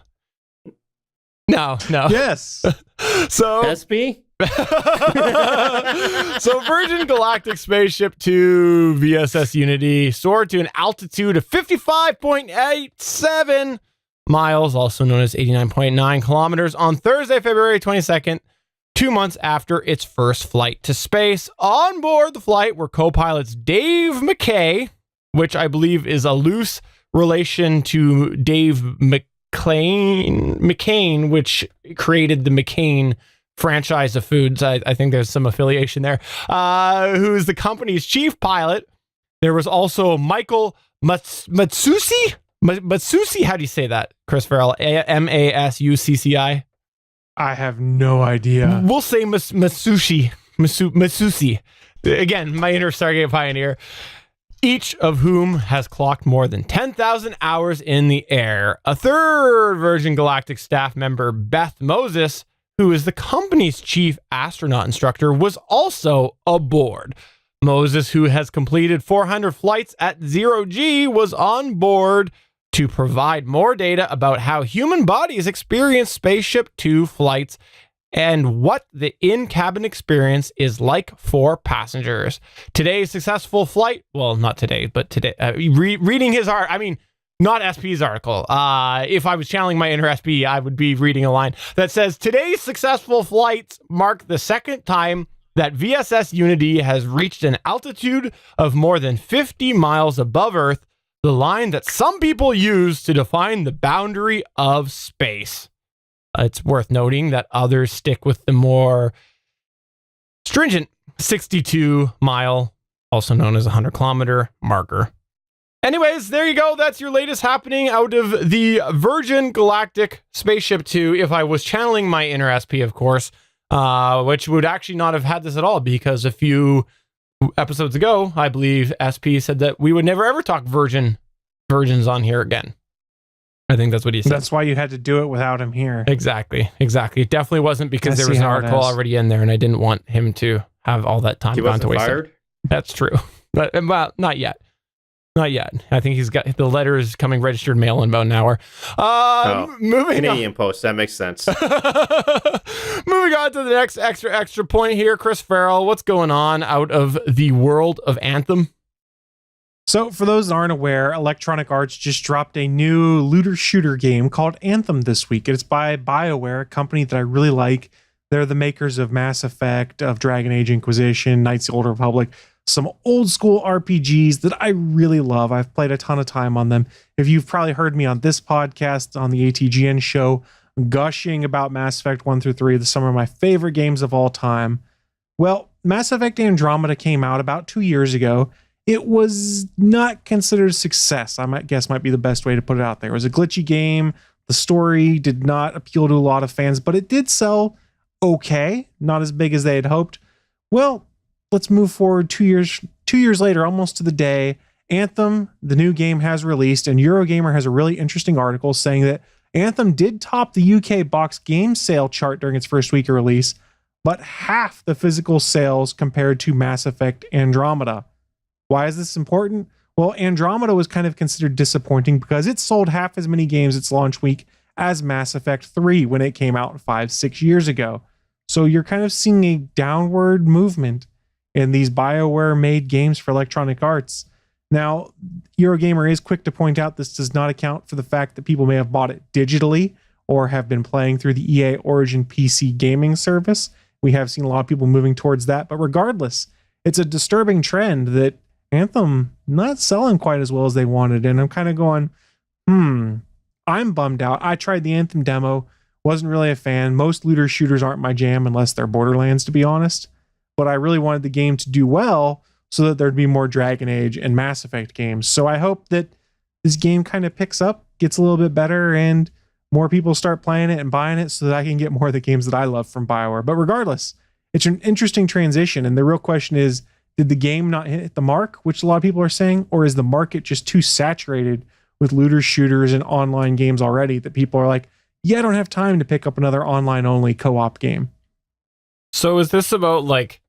Yes. So SP? So Virgin Galactic Spaceship 2 VSS Unity soared to an altitude of 55.87 miles, also known as 89.9 kilometers, on Thursday, February 22nd, 2 months after its first flight to space. On board the flight were co-pilots Dave McKay, which I believe is a loose relation to Dave McCain, which created the McCain franchise of foods. I think there's some affiliation there. Who's the company's chief pilot. There was also Michael Matsucci. Matsucci, how do you say that, Chris Farrell? Masucci? I have no idea. We'll say Matsucci. Again, my inner Stargate Pioneer. Each of whom has clocked more than 10,000 hours in the air. A third Virgin Galactic staff member, Beth Moses, who is the company's chief astronaut instructor, was also aboard. Moses, who has completed 400 flights at 0G, was on board to provide more data about how human bodies experience Spaceship Two flights and what the in-cabin experience is like for passengers. Today's successful flight, well, not today, but today, reading his art, I mean, not SP's article. If I was channeling my inner SP, I would be reading a line that says, today's successful flights mark the second time that VSS Unity has reached an altitude of more than 50 miles above Earth, the line that some people use to define the boundary of space. It's worth noting that others stick with the more stringent 62-mile, also known as 100-kilometer marker. Anyways, there you go. That's your latest happening out of the Virgin Galactic Spaceship 2. If I was channeling my inner SP, of course, which would actually not have had this at all, because a few episodes ago, I believe SP said that we would never ever talk virgins on here again. I think that's what he said. That's why you had to do it without him here. Exactly. It definitely wasn't because there was an article already in there and I didn't want him to have all that time gone to waste. Fired? That's true. But, well, not yet. Not yet. I think he's got the letters coming registered mail in about an hour. Moving Canadian Post. That makes sense. Moving on to the next extra point here. Chris Farrell, what's going on out of the world of Anthem? So for those that aren't aware, Electronic Arts just dropped a new looter shooter game called Anthem this week. It's by BioWare, a company that I really like. They're the makers of Mass Effect, of Dragon Age Inquisition, Knights of the Old Republic. some old school RPGs that I really love. I've played a ton of time on them. If you've probably heard me on this podcast, on the ATGN show, gushing about Mass Effect 1 through 3, some of my favorite games of all time. Well, Mass Effect Andromeda came out about 2 years ago. It was not considered a success, I might be the best way to put it out there. It was a glitchy game. The story did not appeal to a lot of fans, but it did sell okay, not as big as they had hoped. Well, let's move forward 2 years later, almost to the day. Anthem, the new game, has released, and Eurogamer has a really interesting article saying that Anthem did top the UK box game sale chart during its first week of release, but half the physical sales compared to Mass Effect Andromeda. Why is this important? Well, Andromeda was kind of considered disappointing because it sold half as many games its launch week as Mass Effect 3 when it came out 5-6 years ago. So you're kind of seeing a downward movement in these BioWare-made games for Electronic Arts. Now, Eurogamer is quick to point out this does not account for the fact that people may have bought it digitally or have been playing through the EA Origin PC gaming service. We have seen a lot of people moving towards that, but regardless, it's a disturbing trend that Anthem not selling quite as well as they wanted, and I'm kind of going, I'm bummed out. I tried the Anthem demo, wasn't really a fan. Most looter shooters aren't my jam unless they're Borderlands, to be honest, but I really wanted the game to do well so that there'd be more Dragon Age and Mass Effect games. So I hope that this game kind of picks up, gets a little bit better, and more people start playing it and buying it so that I can get more of the games that I love from BioWare. But regardless, it's an interesting transition, and the real question is, did the game not hit the mark, which a lot of people are saying, or is the market just too saturated with looter shooters and online games already that people are like, yeah, I don't have time to pick up another online-only co-op game? So is this about like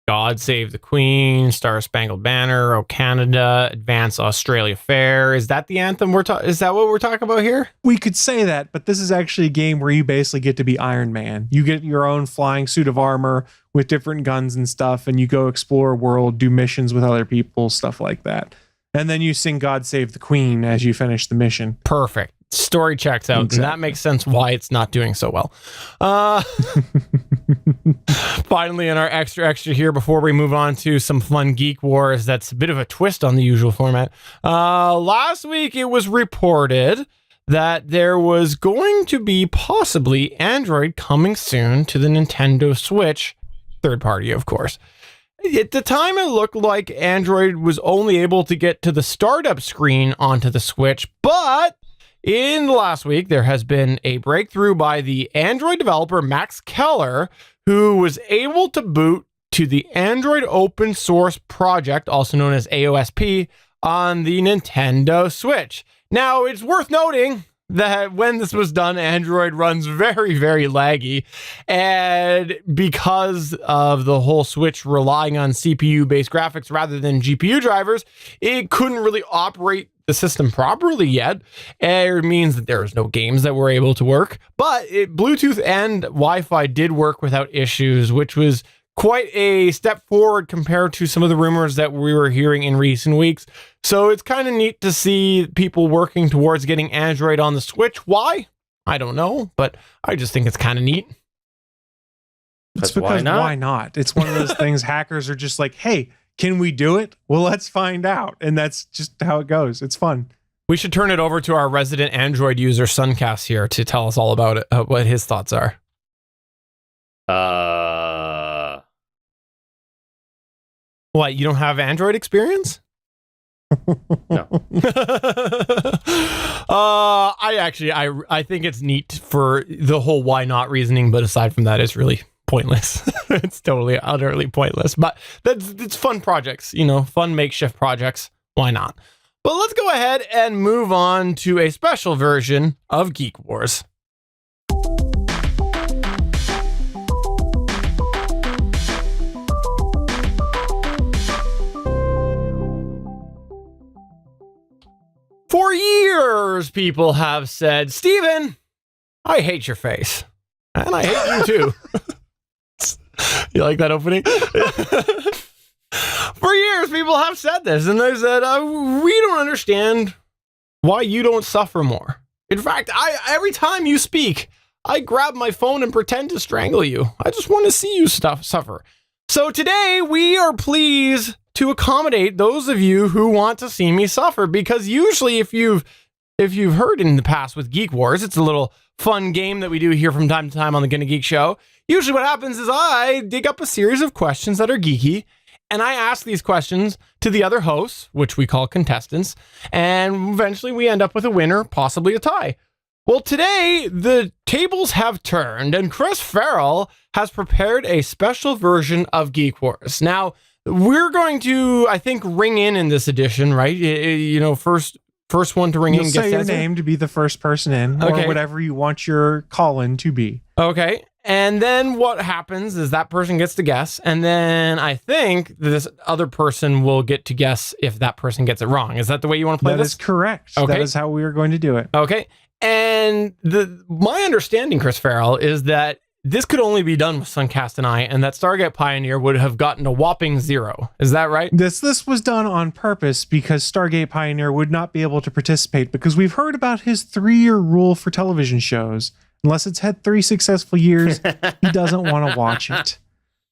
God Save the Queen, Star Spangled Banner, Oh Canada, Advance Australia Fair? Is that the Anthem is that what we're talking about here? We could say that, but this is actually a game where you basically get to be Iron Man. You get your own flying suit of armor with different guns and stuff, and you go explore a world, do missions with other people, stuff like that. And then you sing God Save the Queen as you finish the mission. Perfect. Story checks out. Exactly. And that makes sense why it's not doing so well. Finally, in our extra here, before we move on to some fun Geek Wars, that's a bit of a twist on the usual format. Last week, it was reported that there was going to be possibly Android coming soon to the Nintendo Switch, third party, of course. At the time, it looked like Android was only able to get to the startup screen onto the Switch, but in the last week, there has been a breakthrough by the Android developer Max Keller, who was able to boot to the Android open source project, also known as AOSP, on the Nintendo Switch. Now, it's worth noting that when this was done, Android runs very, very laggy. And because of the whole Switch relying on CPU-based graphics rather than GPU drivers, it couldn't really operate the system properly yet. It means that there was no games that were able to work. But Bluetooth and Wi-Fi did work without issues, which was quite a step forward compared to some of the rumors that we were hearing in recent weeks. So it's kind of neat to see people working towards getting Android on the Switch. Why? I don't know, but I just think it's kind of neat. It's because why not? It's one of those things hackers are just like, hey, can we do it? Well, let's find out. And that's just how it goes. It's fun. We should turn it over to our resident Android user, Sunkast, here to tell us all about it, what his thoughts are. What, you don't have Android experience? No. I think it's neat for the whole why not reasoning, but aside from that, it's really pointless. It's totally, utterly pointless. But it's fun projects, fun makeshift projects. Why not? But let's go ahead and move on to a special version of Geek Wars. For years, people have said, Steven, I hate your face. And I hate you too. You like that opening? For years, people have said this, and they said, we don't understand why you don't suffer more. In fact, every time you speak, I grab my phone and pretend to strangle you. I just want to see you suffer. So today, we are pleased to accommodate those of you who want to see me suffer. Because usually if you've heard in the past with Geek Wars, it's a little fun game that we do here from time to time on the Gonna Geek Show. Usually what happens is I dig up a series of questions that are geeky, and I ask these questions to the other hosts, which we call contestants, and eventually we end up with a winner, possibly a tie. Well, today, the tables have turned, and Chris Farrell has prepared a special version of Geek Wars. Now, we're going to, I think, ring in this edition, right? First one to ring You'll in. say your name to be the first person in, Okay. or whatever you want your call-in to be. Okay. And then what happens is that person gets to guess. And then I think this other person will get to guess if that person gets it wrong. Is that the way you want to play That this? is correct. Okay. That is how we are going to do it. Okay. And my understanding, Chris Farrell, is that this could only be done with Sunkast and I, and that Stargate Pioneer would have gotten a whopping 0. Is that right? This was done on purpose because Stargate Pioneer would not be able to participate because we've heard about his 3-year rule for television shows. Unless it's had 3 successful years, he doesn't want to watch it.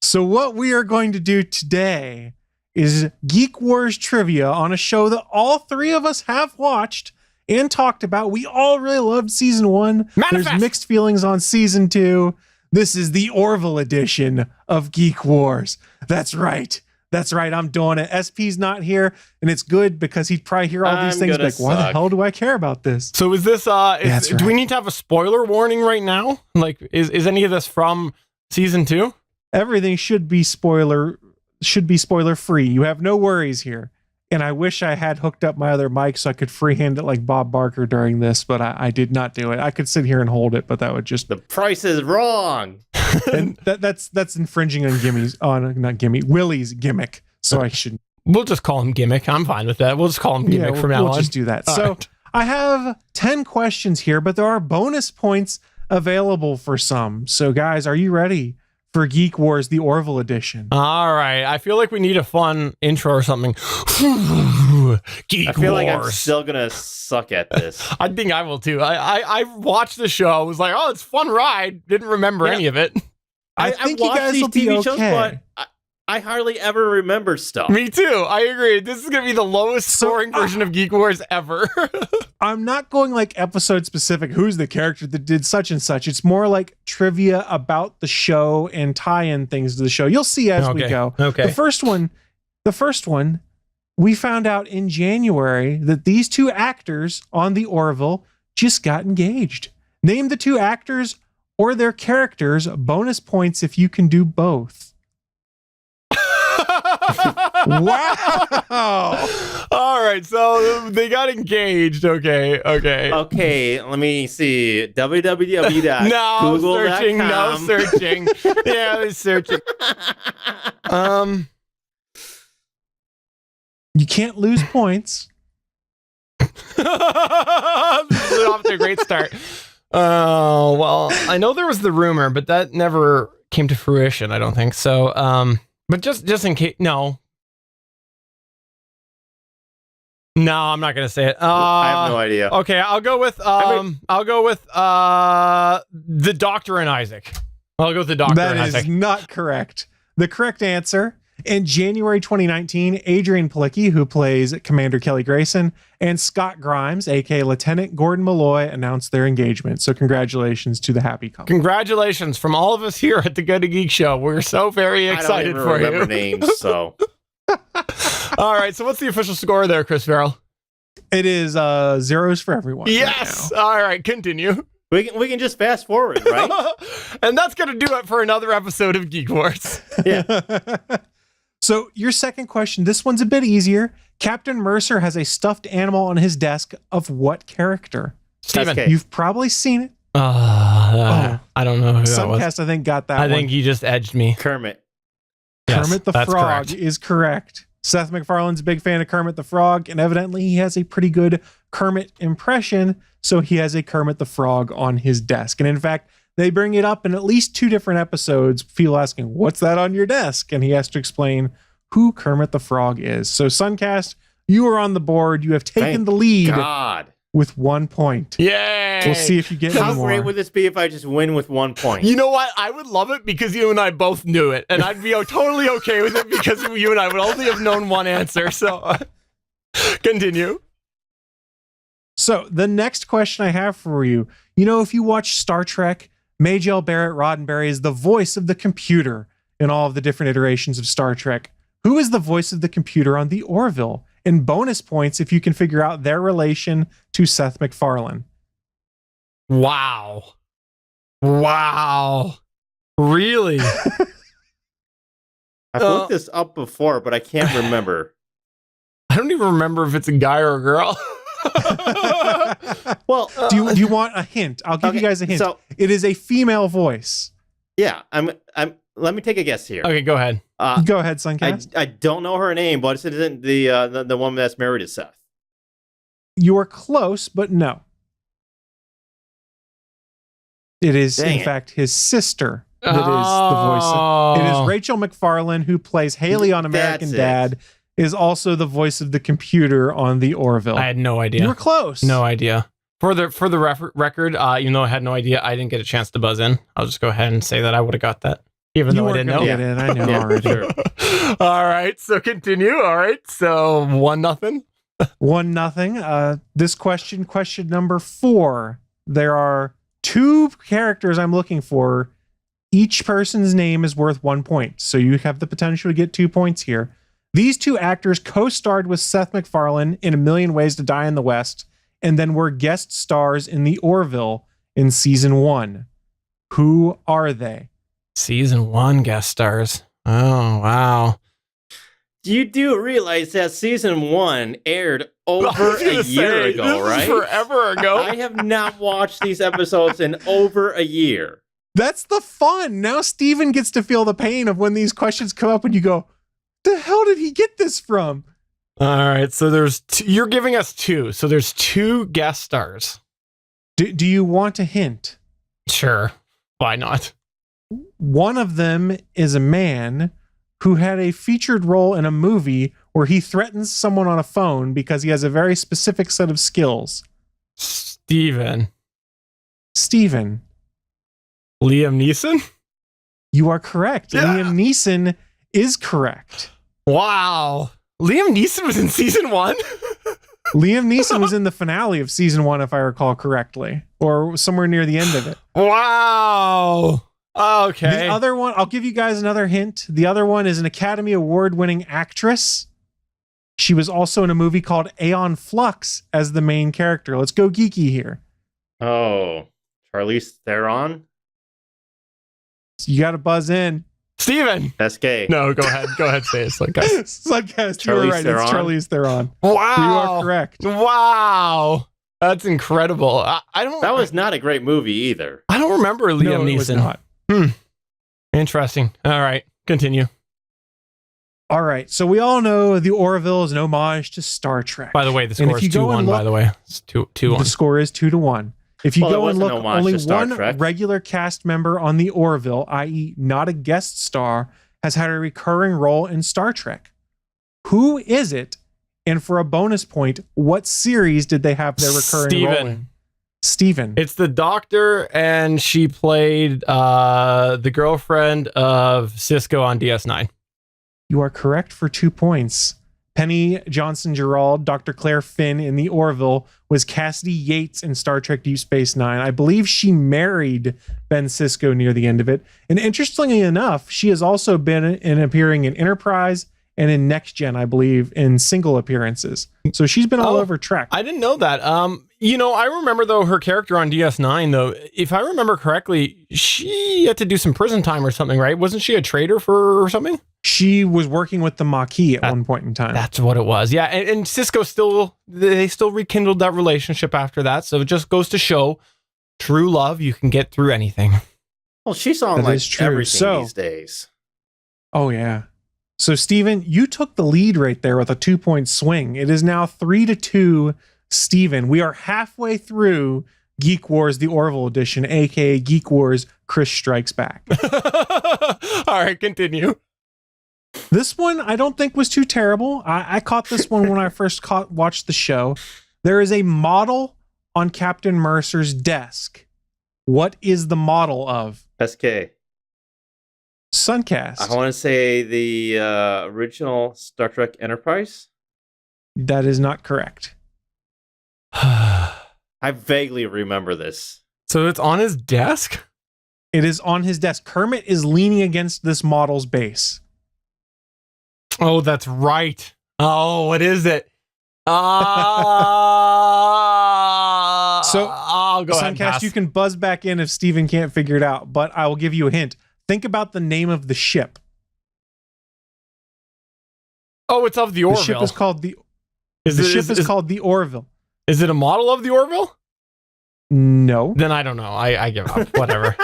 So what we are going to do today is Geek Wars trivia on a show that all 3 of us have watched and talked about. We all really loved season 1. Manifest! There's mixed feelings on season 2. This is the Orville edition of Geek Wars. That's right. I'm doing it. SP's not here, and it's good because he'd probably hear all these things like, why the hell do I care about this? So is this, do we need to have a spoiler warning right now? Like, is any of this from season 2? Everything should be spoiler free. You have no worries here. And I wish I had hooked up my other mic so I could freehand it like Bob Barker during this, but I did not do it. I could sit here and hold it, but that would just... The price is wrong. And that's infringing on Willie's gimmick. So I shouldn't. We'll just call him Gimmick. I'm fine with that. We'll just call him Gimmick from now on. We'll just do that. All So right. I have 10 questions here, but there are bonus points available for some. So guys, are you ready for Geek Wars, the Orville edition? All right. I feel like we need a fun intro or something. Geek I feel Wars. like I'm still gonna suck at this. I think I will too. I watched the show. I was like, oh, it's a fun ride. Didn't remember any of it. I think you watched guys these will be TV shows, okay. but I hardly ever remember stuff. Me too. I agree. This is going to be the lowest scoring version of Geek Wars ever. I'm not going like episode specific. Who's the character that did such and such? It's more like trivia about the show and tie-in things to the show. You'll see as we go. Okay. The first one, we found out in January that these 2 actors on the Orville just got engaged. Name the 2 actors or their characters. Bonus points if you can do both. Wow. All right. So they got engaged. Okay. Let me see. www.google.com. No searching. Yeah, I was searching. You can't lose points. This is off to a great start. Oh, well, I know there was the rumor, but that never came to fruition, I don't think. So, but just in case, no, I'm not going to say it. I have no idea. Okay, I'll go with the Doctor and Isaac. I'll go with the Doctor and Isaac. That is not correct. The correct answer, in January 2019, Adrian Palicki, who plays Commander Kelly Grayson, and Scott Grimes, aka Lieutenant Gordon Malloy, announced their engagement. So congratulations to the happy couple. Congratulations from all of us here at the Good to Geek Show. We're so very excited for you. I don't even remember names, so... All right, so what's the official score there, Chris Farrell? It is 0s for everyone. Yes. Right now. All right, continue. We can just fast forward, right? And that's going to do it for another episode of Geek Wars. Yeah. So your second question, this one's a bit easier. Captain Mercer has a stuffed animal on his desk of what character? Steven. SK. You've probably seen it. I don't know who that was. Sunkast, I think, got that I one. think you just edged me. Kermit. Yes, Kermit the that's Frog correct. is correct. Seth MacFarlane's a big fan of Kermit the Frog, and evidently he has a pretty good Kermit impression, so he has a Kermit the Frog on his desk. And in fact, they bring it up in at least 2 different episodes, Phil asking, what's that on your desk? And he has to explain who Kermit the Frog is. So Suncast, you are on the board. You have taken Thank the lead God. with 1 point. Yay! We'll see if you get How any more. great would this be if I just win with 1 point? You know what? I would love it because you and I both knew it, and I'd be totally okay with it because you and I would only have known one answer. So, continue. So the next question I have for you, if you watch Star Trek, Majel Barrett Roddenberry is the voice of the computer in all of the different iterations of Star Trek. Who is the voice of the computer on the Orville? And bonus points if you can figure out their relation to Seth MacFarlane. Wow. Really? I've looked this up before, but I can't remember. I don't even remember if it's a guy or a girl. Well, do you want a hint? I'll give you guys a hint. So, it is a female voice. yeah, let me take a guess here. Okay, go ahead. Go ahead, Sunkast. I don't know her name, but it isn't the woman that's married to Seth. You are close, but no. It is, Dang in it. fact, his sister that is the voice. It is Rachel McFarlane, who plays Haley on American That's it. Dad, is also the voice of the computer on the Orville. I had no idea. You were close. No idea. For the record, even though I had no idea, I didn't get a chance to buzz in. I'll just go ahead and say that I would have got that, even though I didn't know. Get it. I know Yeah, already. sure. All right, so continue. All right, so 1-0. 1-0. This question number 4. There are 2 characters I'm looking for. Each person's name is worth 1 point, so you have the potential to get 2 points here. These 2 actors co-starred with Seth MacFarlane in A Million Ways to Die in the West, and then were guest stars in The Orville in season 1. Who are they? Season 1 guest stars. Oh, wow. You do realize that season 1 aired over a year ago, right? Forever ago. I have not watched these episodes in over a year. That's the fun. Now Steven gets to feel the pain of when these questions come up and you go, the hell did he get this from? All right, so you're giving us 2. So there's 2 guest stars. Do you want a hint? Sure. Why not? One of them is a man who had a featured role in a movie where he threatens someone on a phone because he has a very specific set of skills. Steven. Steven. Liam Neeson? You are correct. Yeah. Liam Neeson is correct. Wow. Liam Neeson was in season 1? Liam Neeson was in the finale of season 1, if I recall correctly, or somewhere near the end of it. Wow. Okay. The other one, I'll give you guys another hint. The other one is an Academy Award-winning actress. She was also in a movie called Aeon Flux as the main character. Let's go geeky here. Oh, Charlize Theron? You got to buzz in. Steven. That's gay. No, go ahead. Go ahead, say it. Sunkast, you were Charlize right. Theron? It's Charlize Theron. Wow. You are correct. Wow. That's incredible. I don't. That was not a great movie either. I don't remember Liam No, it Neeson. was not. Interesting. All right, continue. All right. So we all know the Orville is an homage to Star Trek. By the way, the And score if is you go 2-1. and By look- the way, it's 2-1. The score is 2-1. If you Well, it go and wasn't look, an homage only to Star one Trek. regular cast member on the Orville, i.e. not a guest star, has had a recurring role in Star Trek. Who is it? And for a bonus point, what series did they have their recurring role in? Steven. It's the Doctor, and she played the girlfriend of Cisco on DS9. You are correct for 2 points. Penny Johnson-Gerald, Dr. Claire Finn in the Orville, was Cassidy Yates in Star Trek Deep Space Nine. I believe she married Ben Sisko near the end of it. And interestingly enough, she has also been appearing in Enterprise and in Next Gen, I believe, in single appearances. So she's been all over Trek. I didn't know that. I remember, though, her character on DS9, though, if I remember correctly, she had to do some prison time or something, right? Wasn't she a traitor or something? She was working with the Maquis at one point in time. That's what it was. Yeah. And Cisco still rekindled that relationship after that. So it just goes to show true love. You can get through anything. Well, she's on That like is true. everything So- these days. Oh, yeah. So, Steven, you took the lead right there with a 2-point swing. It is now 3-2, Steven. We are halfway through Geek Wars, the Orville edition, aka Geek Wars, Chris Strikes Back. All right, continue. This one I don't think was too terrible. I caught this one when I first watched the show. There is a model on Captain Mercer's desk, what is the model of? SK. Sunkast. I want to say the original Star Trek Enterprise. That is not correct. I vaguely remember this. So it's on his desk? It is on his desk. Kermit is leaning against this model's base. Oh, that's right. Oh, what is it? So, I'll go ahead and Sunkast, pass. you can buzz back in if Steven can't figure it out, but I will give you a hint. Think about the name of the ship. Oh, it's of the The Orville. ship is called the Is called the Orville. Is it a model of the Orville? No. Then I don't know. I give up. Whatever.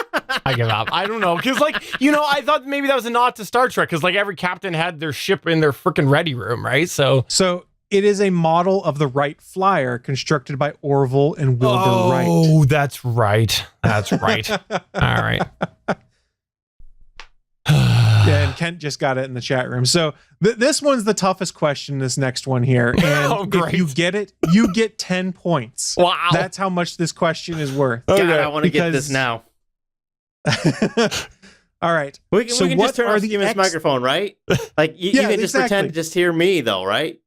I give up. I don't know. Because, I thought maybe that was a nod to Star Trek because, every captain had their ship in their freaking ready room, right? So It is a model of the Wright Flyer constructed by Orville and Wilbur Wright. Oh, that's right. That's right. All right. Yeah, and Kent just got it in the chat room. So this one's the toughest question, this next one here. And great. if you get it, you get 10 points. Wow. That's how much this question is worth. God, I want to get this now. All right. We can just turn off Steven's microphone, right? You can just pretend to just hear me, though, right?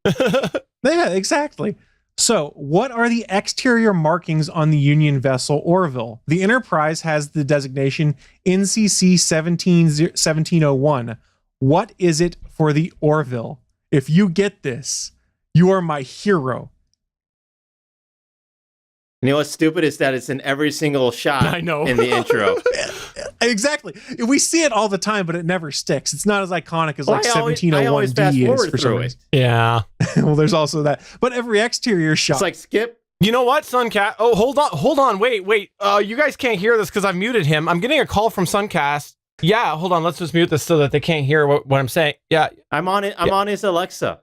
Yeah, exactly. So, what are the exterior markings on the Union vessel Orville? The Enterprise has the designation NCC 1701. What is it for the Orville? If you get this, you are my hero. You know what's stupid is that it's in every single shot I know. in the intro. Exactly. We see it all the time, but it never sticks. It's not as iconic as I always fast 1701D is forward for some through reason. it. Yeah. Well, there's also that. But every exterior shot. It's like skip. You know what, Suncat? Oh, hold on. Wait. You guys can't hear this because I've muted him. I'm getting a call from Sunkast. Yeah, hold on. Let's just mute this so that they can't hear what I'm saying. Yeah. I'm on it. I'm on his Alexa.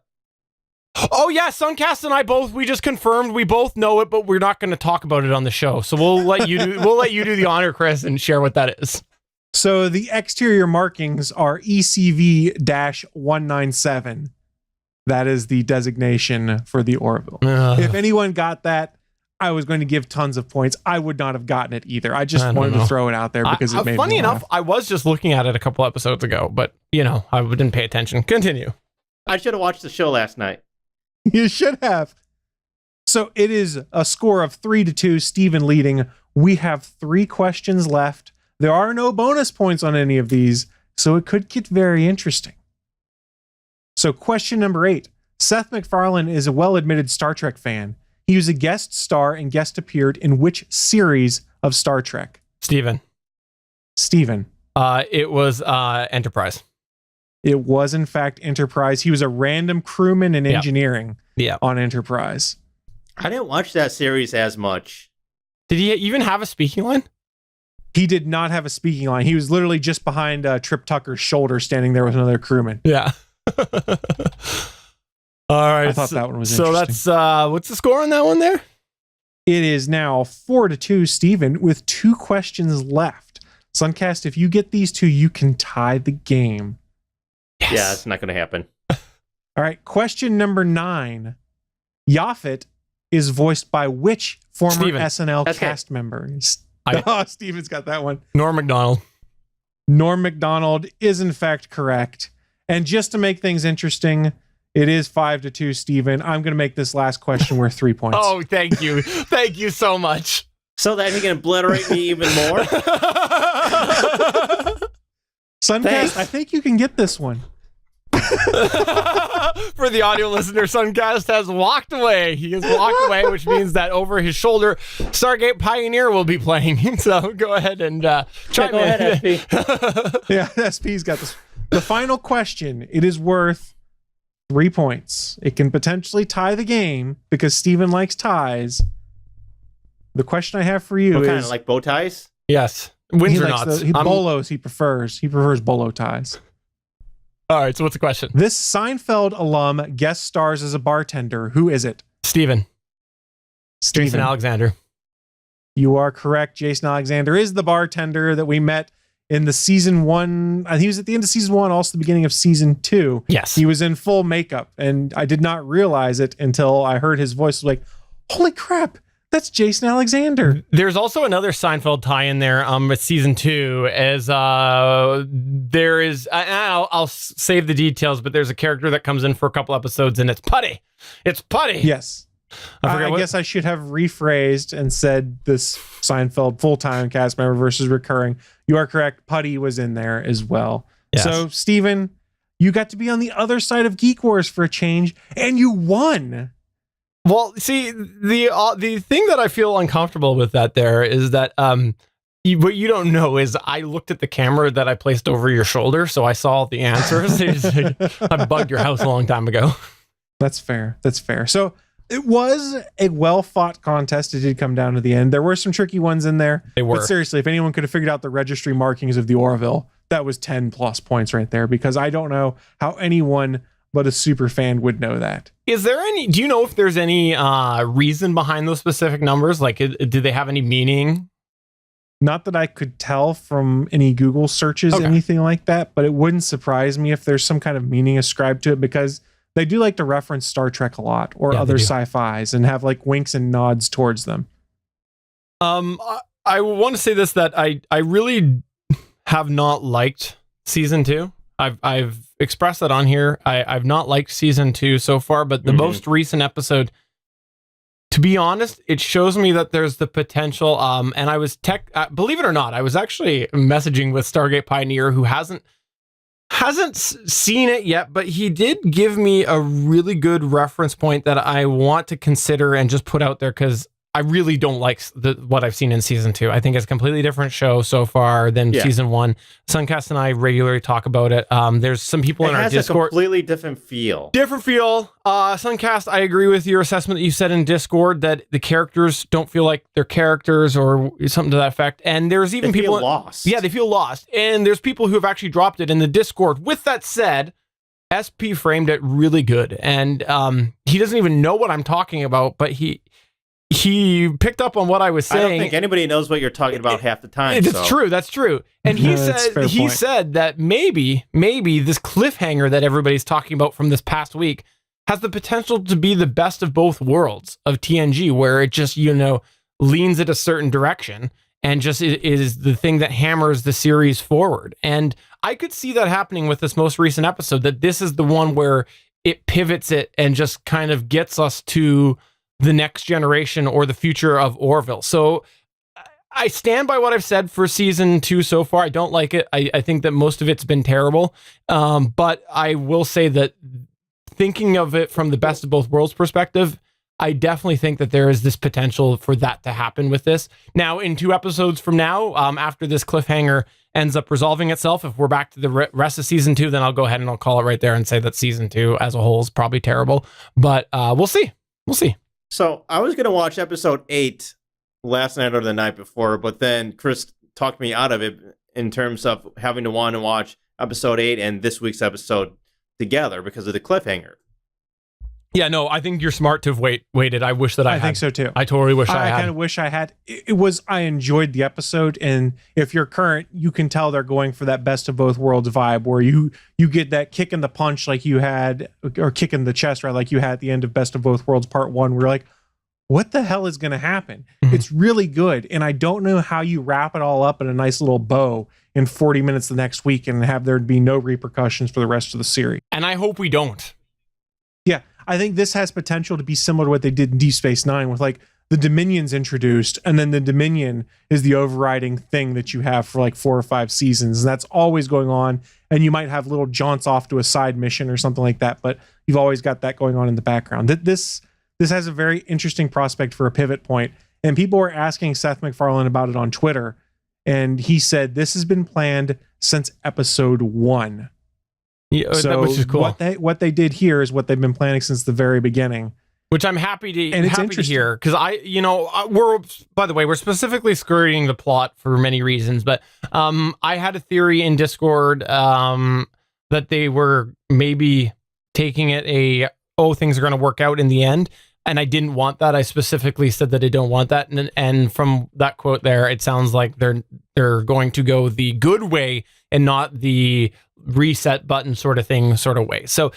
Oh yeah, Sunkast and we just confirmed we both know it, but we're not going to talk about it on the show. So we'll let you do the honor, Chris, and share what that is. So the exterior markings are ECV-197. That is the designation for the Orville. If anyone got that, I was going to give tons of points. I would not have gotten it either. I just wanted to throw it out there because it made funny me enough, laugh. I was just looking at it a couple episodes ago, but I didn't pay attention. Continue. I should have watched the show last night. You should have. So it is a score of 3-2, Steven leading. We have 3 questions left. There are no bonus points on any of these, so it could get very interesting. So question number 8. Seth MacFarlane is a well-admitted Star Trek fan. He was a guest star and guest appeared in which series of Star Trek? Steven. It was Enterprise. It was, in fact, Enterprise. He was a random crewman in engineering on Enterprise. I didn't watch that series as much. Did he even have a speaking line? He did not have a speaking line. He was literally just behind Trip Tucker's shoulder, standing there with another crewman. Yeah. All right. I thought that one was so interesting. So that's what's the score on that one there? It is now 4-2, Steven, with 2 questions left. Sunkast, if you get these 2, you can tie the game. Yes. Yeah, it's not going to happen. All right, question number 9. Yaphet is voiced by which former Steven. SNL Okay. cast member? Steven's got that one. Norm Macdonald. Norm Macdonald is in fact correct. And just to make things interesting, it is 5-2, Steven. I'm going to make this last question worth 3 points. Oh, thank you. Thank you so much. So that he can obliterate me even more? Sunkast, Thanks. I think you can get this one. For the audio listener, Sunkast has walked away. He has walked away, which means that over his shoulder, Stargate Pioneer will be playing. So go ahead and chime Go in. ahead, SP. Yeah, SP's got this. The final question, it is worth 3 points. It can potentially tie the game because Steven likes ties. The question I have for you What is... kind of like bow ties? Yes. Wins or not. Bolos he prefers. He prefers bolo ties. All right, so what's the question? This Seinfeld alum guest stars as a bartender. Who is it? Steven. Jason Alexander. You are correct. Jason Alexander is the bartender that we met in the season 1. He was at the end of season 1, also the beginning of season 2. Yes. He was in full makeup, and I did not realize it until I heard his voice. I was like, holy crap, That's Jason Alexander. There's also another Seinfeld tie-in there with season 2 as there is, I'll save the details, but there's a character that comes in for a couple episodes and it's Putty. It's Putty. Yes. I guess I should have rephrased and said this Seinfeld full-time cast member versus recurring. You are correct. Putty was in there as well. Yes. So, Steven, you got to be on the other side of Geek Wars for a change, and you won. Well, see, the thing that I feel uncomfortable with that there is that what you don't know is I looked at the camera that I placed over your shoulder, so I saw the answers. I bugged your house a long time ago. That's fair. That's fair. So it was a well-fought contest. It did come down to the end. There were some tricky ones in there. They were. But seriously, if anyone could have figured out the registry markings of the Orville, that was 10 plus points right there, because I don't know how anyone but a super fan would know that. Is there any, do you know if there's any reason behind those specific numbers? Like, do they have any meaning? Not that I could tell from any Google searches, anything like that, but it wouldn't surprise me if there's some kind of meaning ascribed to it, because they do like to reference Star Trek a lot or other sci-fis and have like winks and nods towards them. I want to say this, that I really have not liked season 2. I've expressed that on here. I've not liked season 2 so far, but the most recent episode, to be honest, it shows me that there's the potential. And I was believe it or not, I was actually messaging with Stargate Pioneer, who hasn't seen it yet, but he did give me a really good reference point that I want to consider and just put out there, because I really don't like what I've seen in season 2. I think it's a completely different show so far than season 1. Sunkast and I regularly talk about it. There's some people in our Discord. It has a completely different feel. Sunkast, I agree with your assessment that you said in Discord that the characters don't feel like they're characters or something to that effect. And there's even people feel lost. Yeah, they feel lost. And there's people who have actually dropped it in the Discord. With that said, SP framed it really good. And he doesn't even know what I'm talking about, but he picked up on what I was saying. I don't think anybody knows what you're talking about half the time. That's true. That's true. And he said that maybe this cliffhanger that everybody's talking about from this past week has the potential to be the best of both worlds of TNG, where it just, leans it a certain direction and just is the thing that hammers the series forward. And I could see that happening with this most recent episode, that this is the one where it pivots it and just kind of gets us to the next generation or the future of Orville. So I stand by what I've said for season 2 so far. I don't like it. I think that most of it's been terrible. But I will say that thinking of it from the best of both worlds perspective, I definitely think that there is this potential for that to happen with this. Now, in 2 episodes from now, after this cliffhanger ends up resolving itself, if we're back to the rest of season 2, then I'll go ahead and I'll call it right there and say that season 2 as a whole is probably terrible. But we'll see. We'll see. So I was going to watch episode 8 last night or the night before, but then Chris talked me out of it in terms of having to want to watch episode 8 and this week's episode together because of the cliffhanger. Yeah, no, I think you're smart to have waited. I wish that I had. I think so too. I totally wish I had. I kind of wish I had. I enjoyed the episode, and if you're current, you can tell they're going for that best of both worlds vibe, where you get that kick in the punch like you had, or kick in the chest, right, like you had at the end of Best of Both Worlds Part 1. We're like, what the hell is going to happen? Mm-hmm. It's really good, and I don't know how you wrap it all up in a nice little bow in 40 minutes the next week and have there be no repercussions for the rest of the series. And I hope we don't. Yeah, I think this has potential to be similar to what they did in Deep Space Nine, with like the Dominion's introduced, and then the Dominion is the overriding thing that you have for like 4 or 5 seasons, and that's always going on. And you might have little jaunts off to a side mission or something like that, but you've always got that going on in the background. This has a very interesting prospect for a pivot point, and people were asking Seth MacFarlane about it on Twitter, and he said this has been planned since episode 1. Yeah, so which is cool. What they did here is what they've been planning since the very beginning, which I'm happy to hear, because we're specifically skirting the plot for many reasons, but I had a theory in Discord that they were maybe taking it things are going to work out in the end, and I didn't want that. I specifically said that I don't want that, and from that quote there, it sounds like they're going to go the good way and not the reset button sort of thing sort of way. So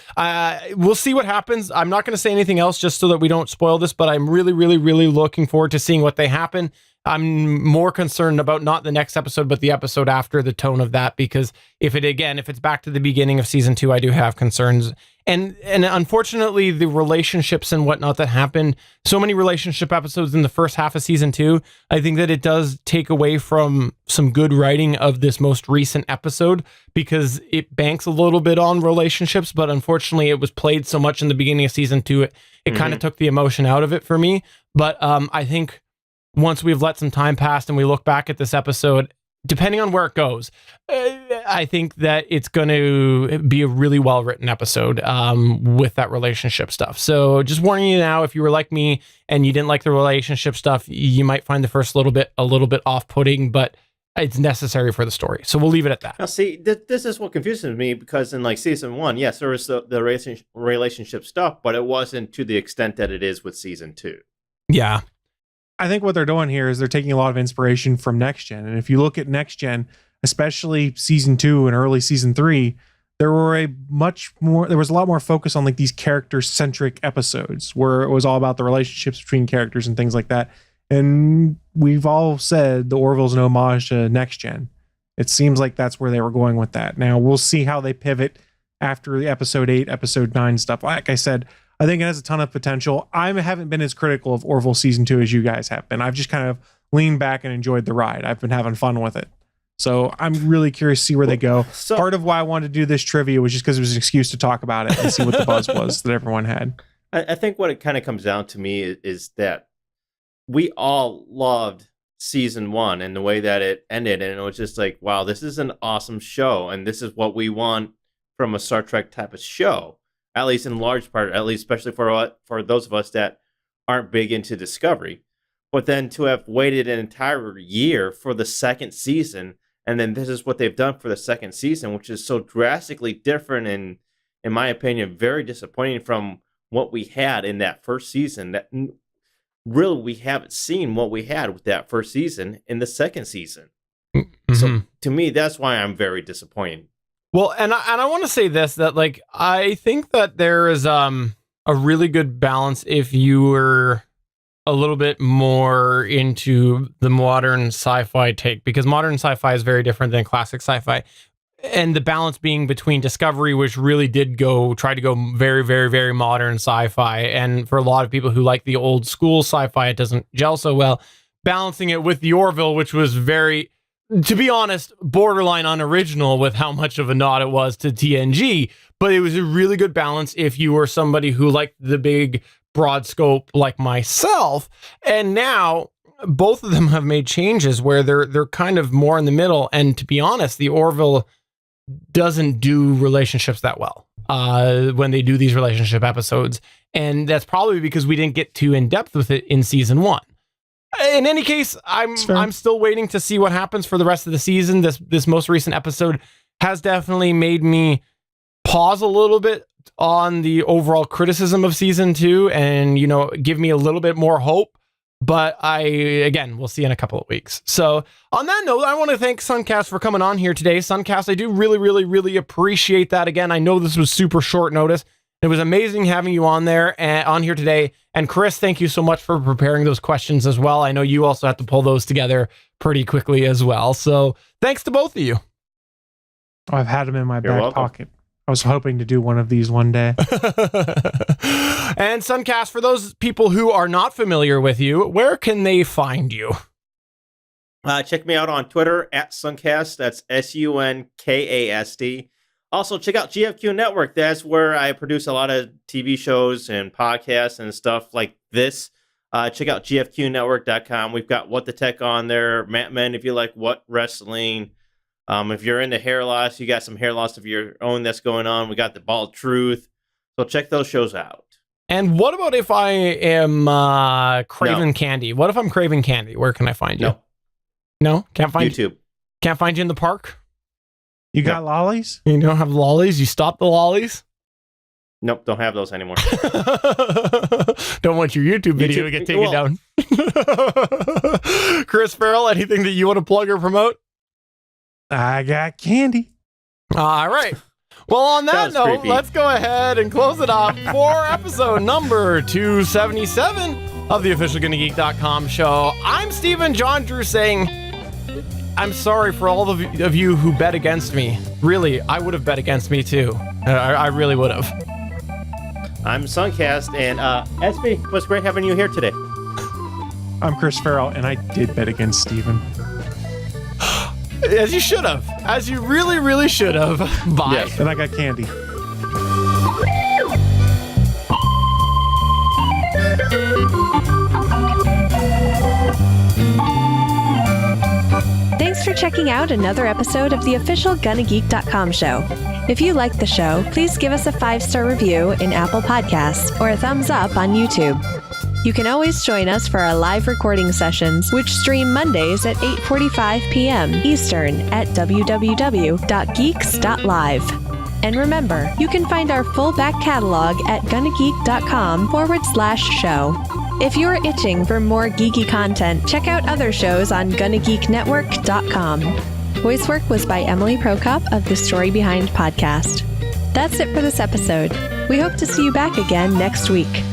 we'll see what happens. I'm not going to say anything else just so that we don't spoil this, but I'm really, really, really looking forward to seeing what they happen. I'm more concerned about not the next episode, but the episode after, the tone of that, because if it's back to the beginning of season 2, I do have concerns. And unfortunately, the relationships and whatnot that happen, so many relationship episodes in the first half of season 2, I think that it does take away from some good writing of this most recent episode, because it banks a little bit on relationships, but unfortunately it was played so much in the beginning of season 2, it kind of took the emotion out of it for me. But I think once we've let some time pass and we look back at this episode, depending on where it goes, I think that it's going to be a really well-written episode with that relationship stuff. So just warning you now, if you were like me and you didn't like the relationship stuff, you might find the first a little bit off-putting, but it's necessary for the story. So we'll leave it at that. Now, see, this is what confuses me, because in like season 1, yes, there was the relationship stuff, but it wasn't to the extent that it is with season 2. Yeah. I think what they're doing here is they're taking a lot of inspiration from Next Gen. And if you look at Next Gen, especially season 2 and early season 3, there was a lot more focus on like these character-centric episodes where it was all about the relationships between characters and things like that. And we've all said the Orville's an homage to Next Gen. It seems like that's where they were going with that. Now we'll see how they pivot after the episode 8, episode 9 stuff. Like I said, I think it has a ton of potential. I haven't been as critical of Orville season 2 as you guys have been. I've just kind of leaned back and enjoyed the ride. I've been having fun with it. So I'm really curious to see where they go. So, part of why I wanted to do this trivia was just because it was an excuse to talk about it and see what the buzz was that everyone had. I think what it kind of comes down to me is that we all loved season 1 and the way that it ended. And it was just like, wow, this is an awesome show. And this is what we want from a Star Trek type of show. At least in large part, at least especially for those of us that aren't big into Discovery. But then to have waited an entire year for the second season, and then this is what they've done for the second season, which is so drastically different and, in my opinion, very disappointing from what we had in that first season. That really, we haven't seen what we had with that first season in the second season. Mm-hmm. So to me, that's why I'm very disappointed. Well, and I want to say this, that like I think that there is a really good balance if you were a little bit more into the modern sci-fi take, because modern sci-fi is very different than classic sci-fi. And the balance being between Discovery, which really did try to go very, very, very modern sci-fi. And for a lot of people who like the old school sci-fi, it doesn't gel so well. Balancing it with the Orville, which was very, to be honest, borderline unoriginal with how much of a nod it was to TNG, but it was a really good balance if you were somebody who liked the big broad scope like myself. And now both of them have made changes where they're kind of more in the middle. And to be honest, the Orville doesn't do relationships that well when they do these relationship episodes. And that's probably because we didn't get too in depth with it in season 1. In any case, I'm still waiting to see what happens for the rest of the season. This most recent episode has definitely made me pause a little bit on the overall criticism of season 2 and, give me a little bit more hope. But we'll see in a couple of weeks. So on that note, I want to thank Sunkast for coming on here today. Sunkast, I do really, really, really appreciate that. Again, I know this was super short notice. It was amazing having you on there and on here today. And Chris, thank you so much for preparing those questions as well. I know you also had to pull those together pretty quickly as well. So thanks to both of you. Oh, I've had them in my back pocket. I was hoping to do one of these one day. And Sunkast, for those people who are not familiar with you, where can they find you? Check me out on Twitter at Sunkast. That's Sunkast. Also, check out GFQ Network. That's where I produce a lot of TV shows and podcasts and stuff like this. Check out gfqnetwork.com. We've got What the Tech on there. Matt Men, if you like What Wrestling. If you're into hair loss, you got some hair loss of your own that's going on. We got The Bald Truth. So check those shows out. And what about if I am craving candy? What if I'm craving candy? Where can I find you? No? Can't find YouTube. Can't find you in the park? You got lollies? You don't have lollies? You stopped the lollies? Nope, don't have those anymore. Don't want your YouTube video to get taken down. Chris Farrell, anything that you want to plug or promote? I got candy. All right. Well, on that was note, creepy. let's go ahead and close it off for episode number 277 of the official GonnaGeek.com show. I'm Stephen John Drew saying, I'm sorry for all of you who bet against me. Really, I would have bet against me too. I really would have. I'm Sunkast, and SB, it was great having you here today. I'm Chris Farrell, and I did bet against Steven. As you should have. As you really, really should have. Bye. Yes. And I got candy. Thanks for checking out another episode of the official GonnaGeek.com show. If you like the show, please give us a 5-star review in Apple Podcasts or a thumbs up on YouTube. You can always join us for our live recording sessions, which stream Mondays at 8:45 p.m. Eastern at www.geeks.live. And remember, you can find our full back catalog at GonnaGeek.com/show. If you're itching for more geeky content, check out other shows on GonnaGeekNetwork.com. Voice work was by Emily Prokop of the Story Behind podcast. That's it for this episode. We hope to see you back again next week.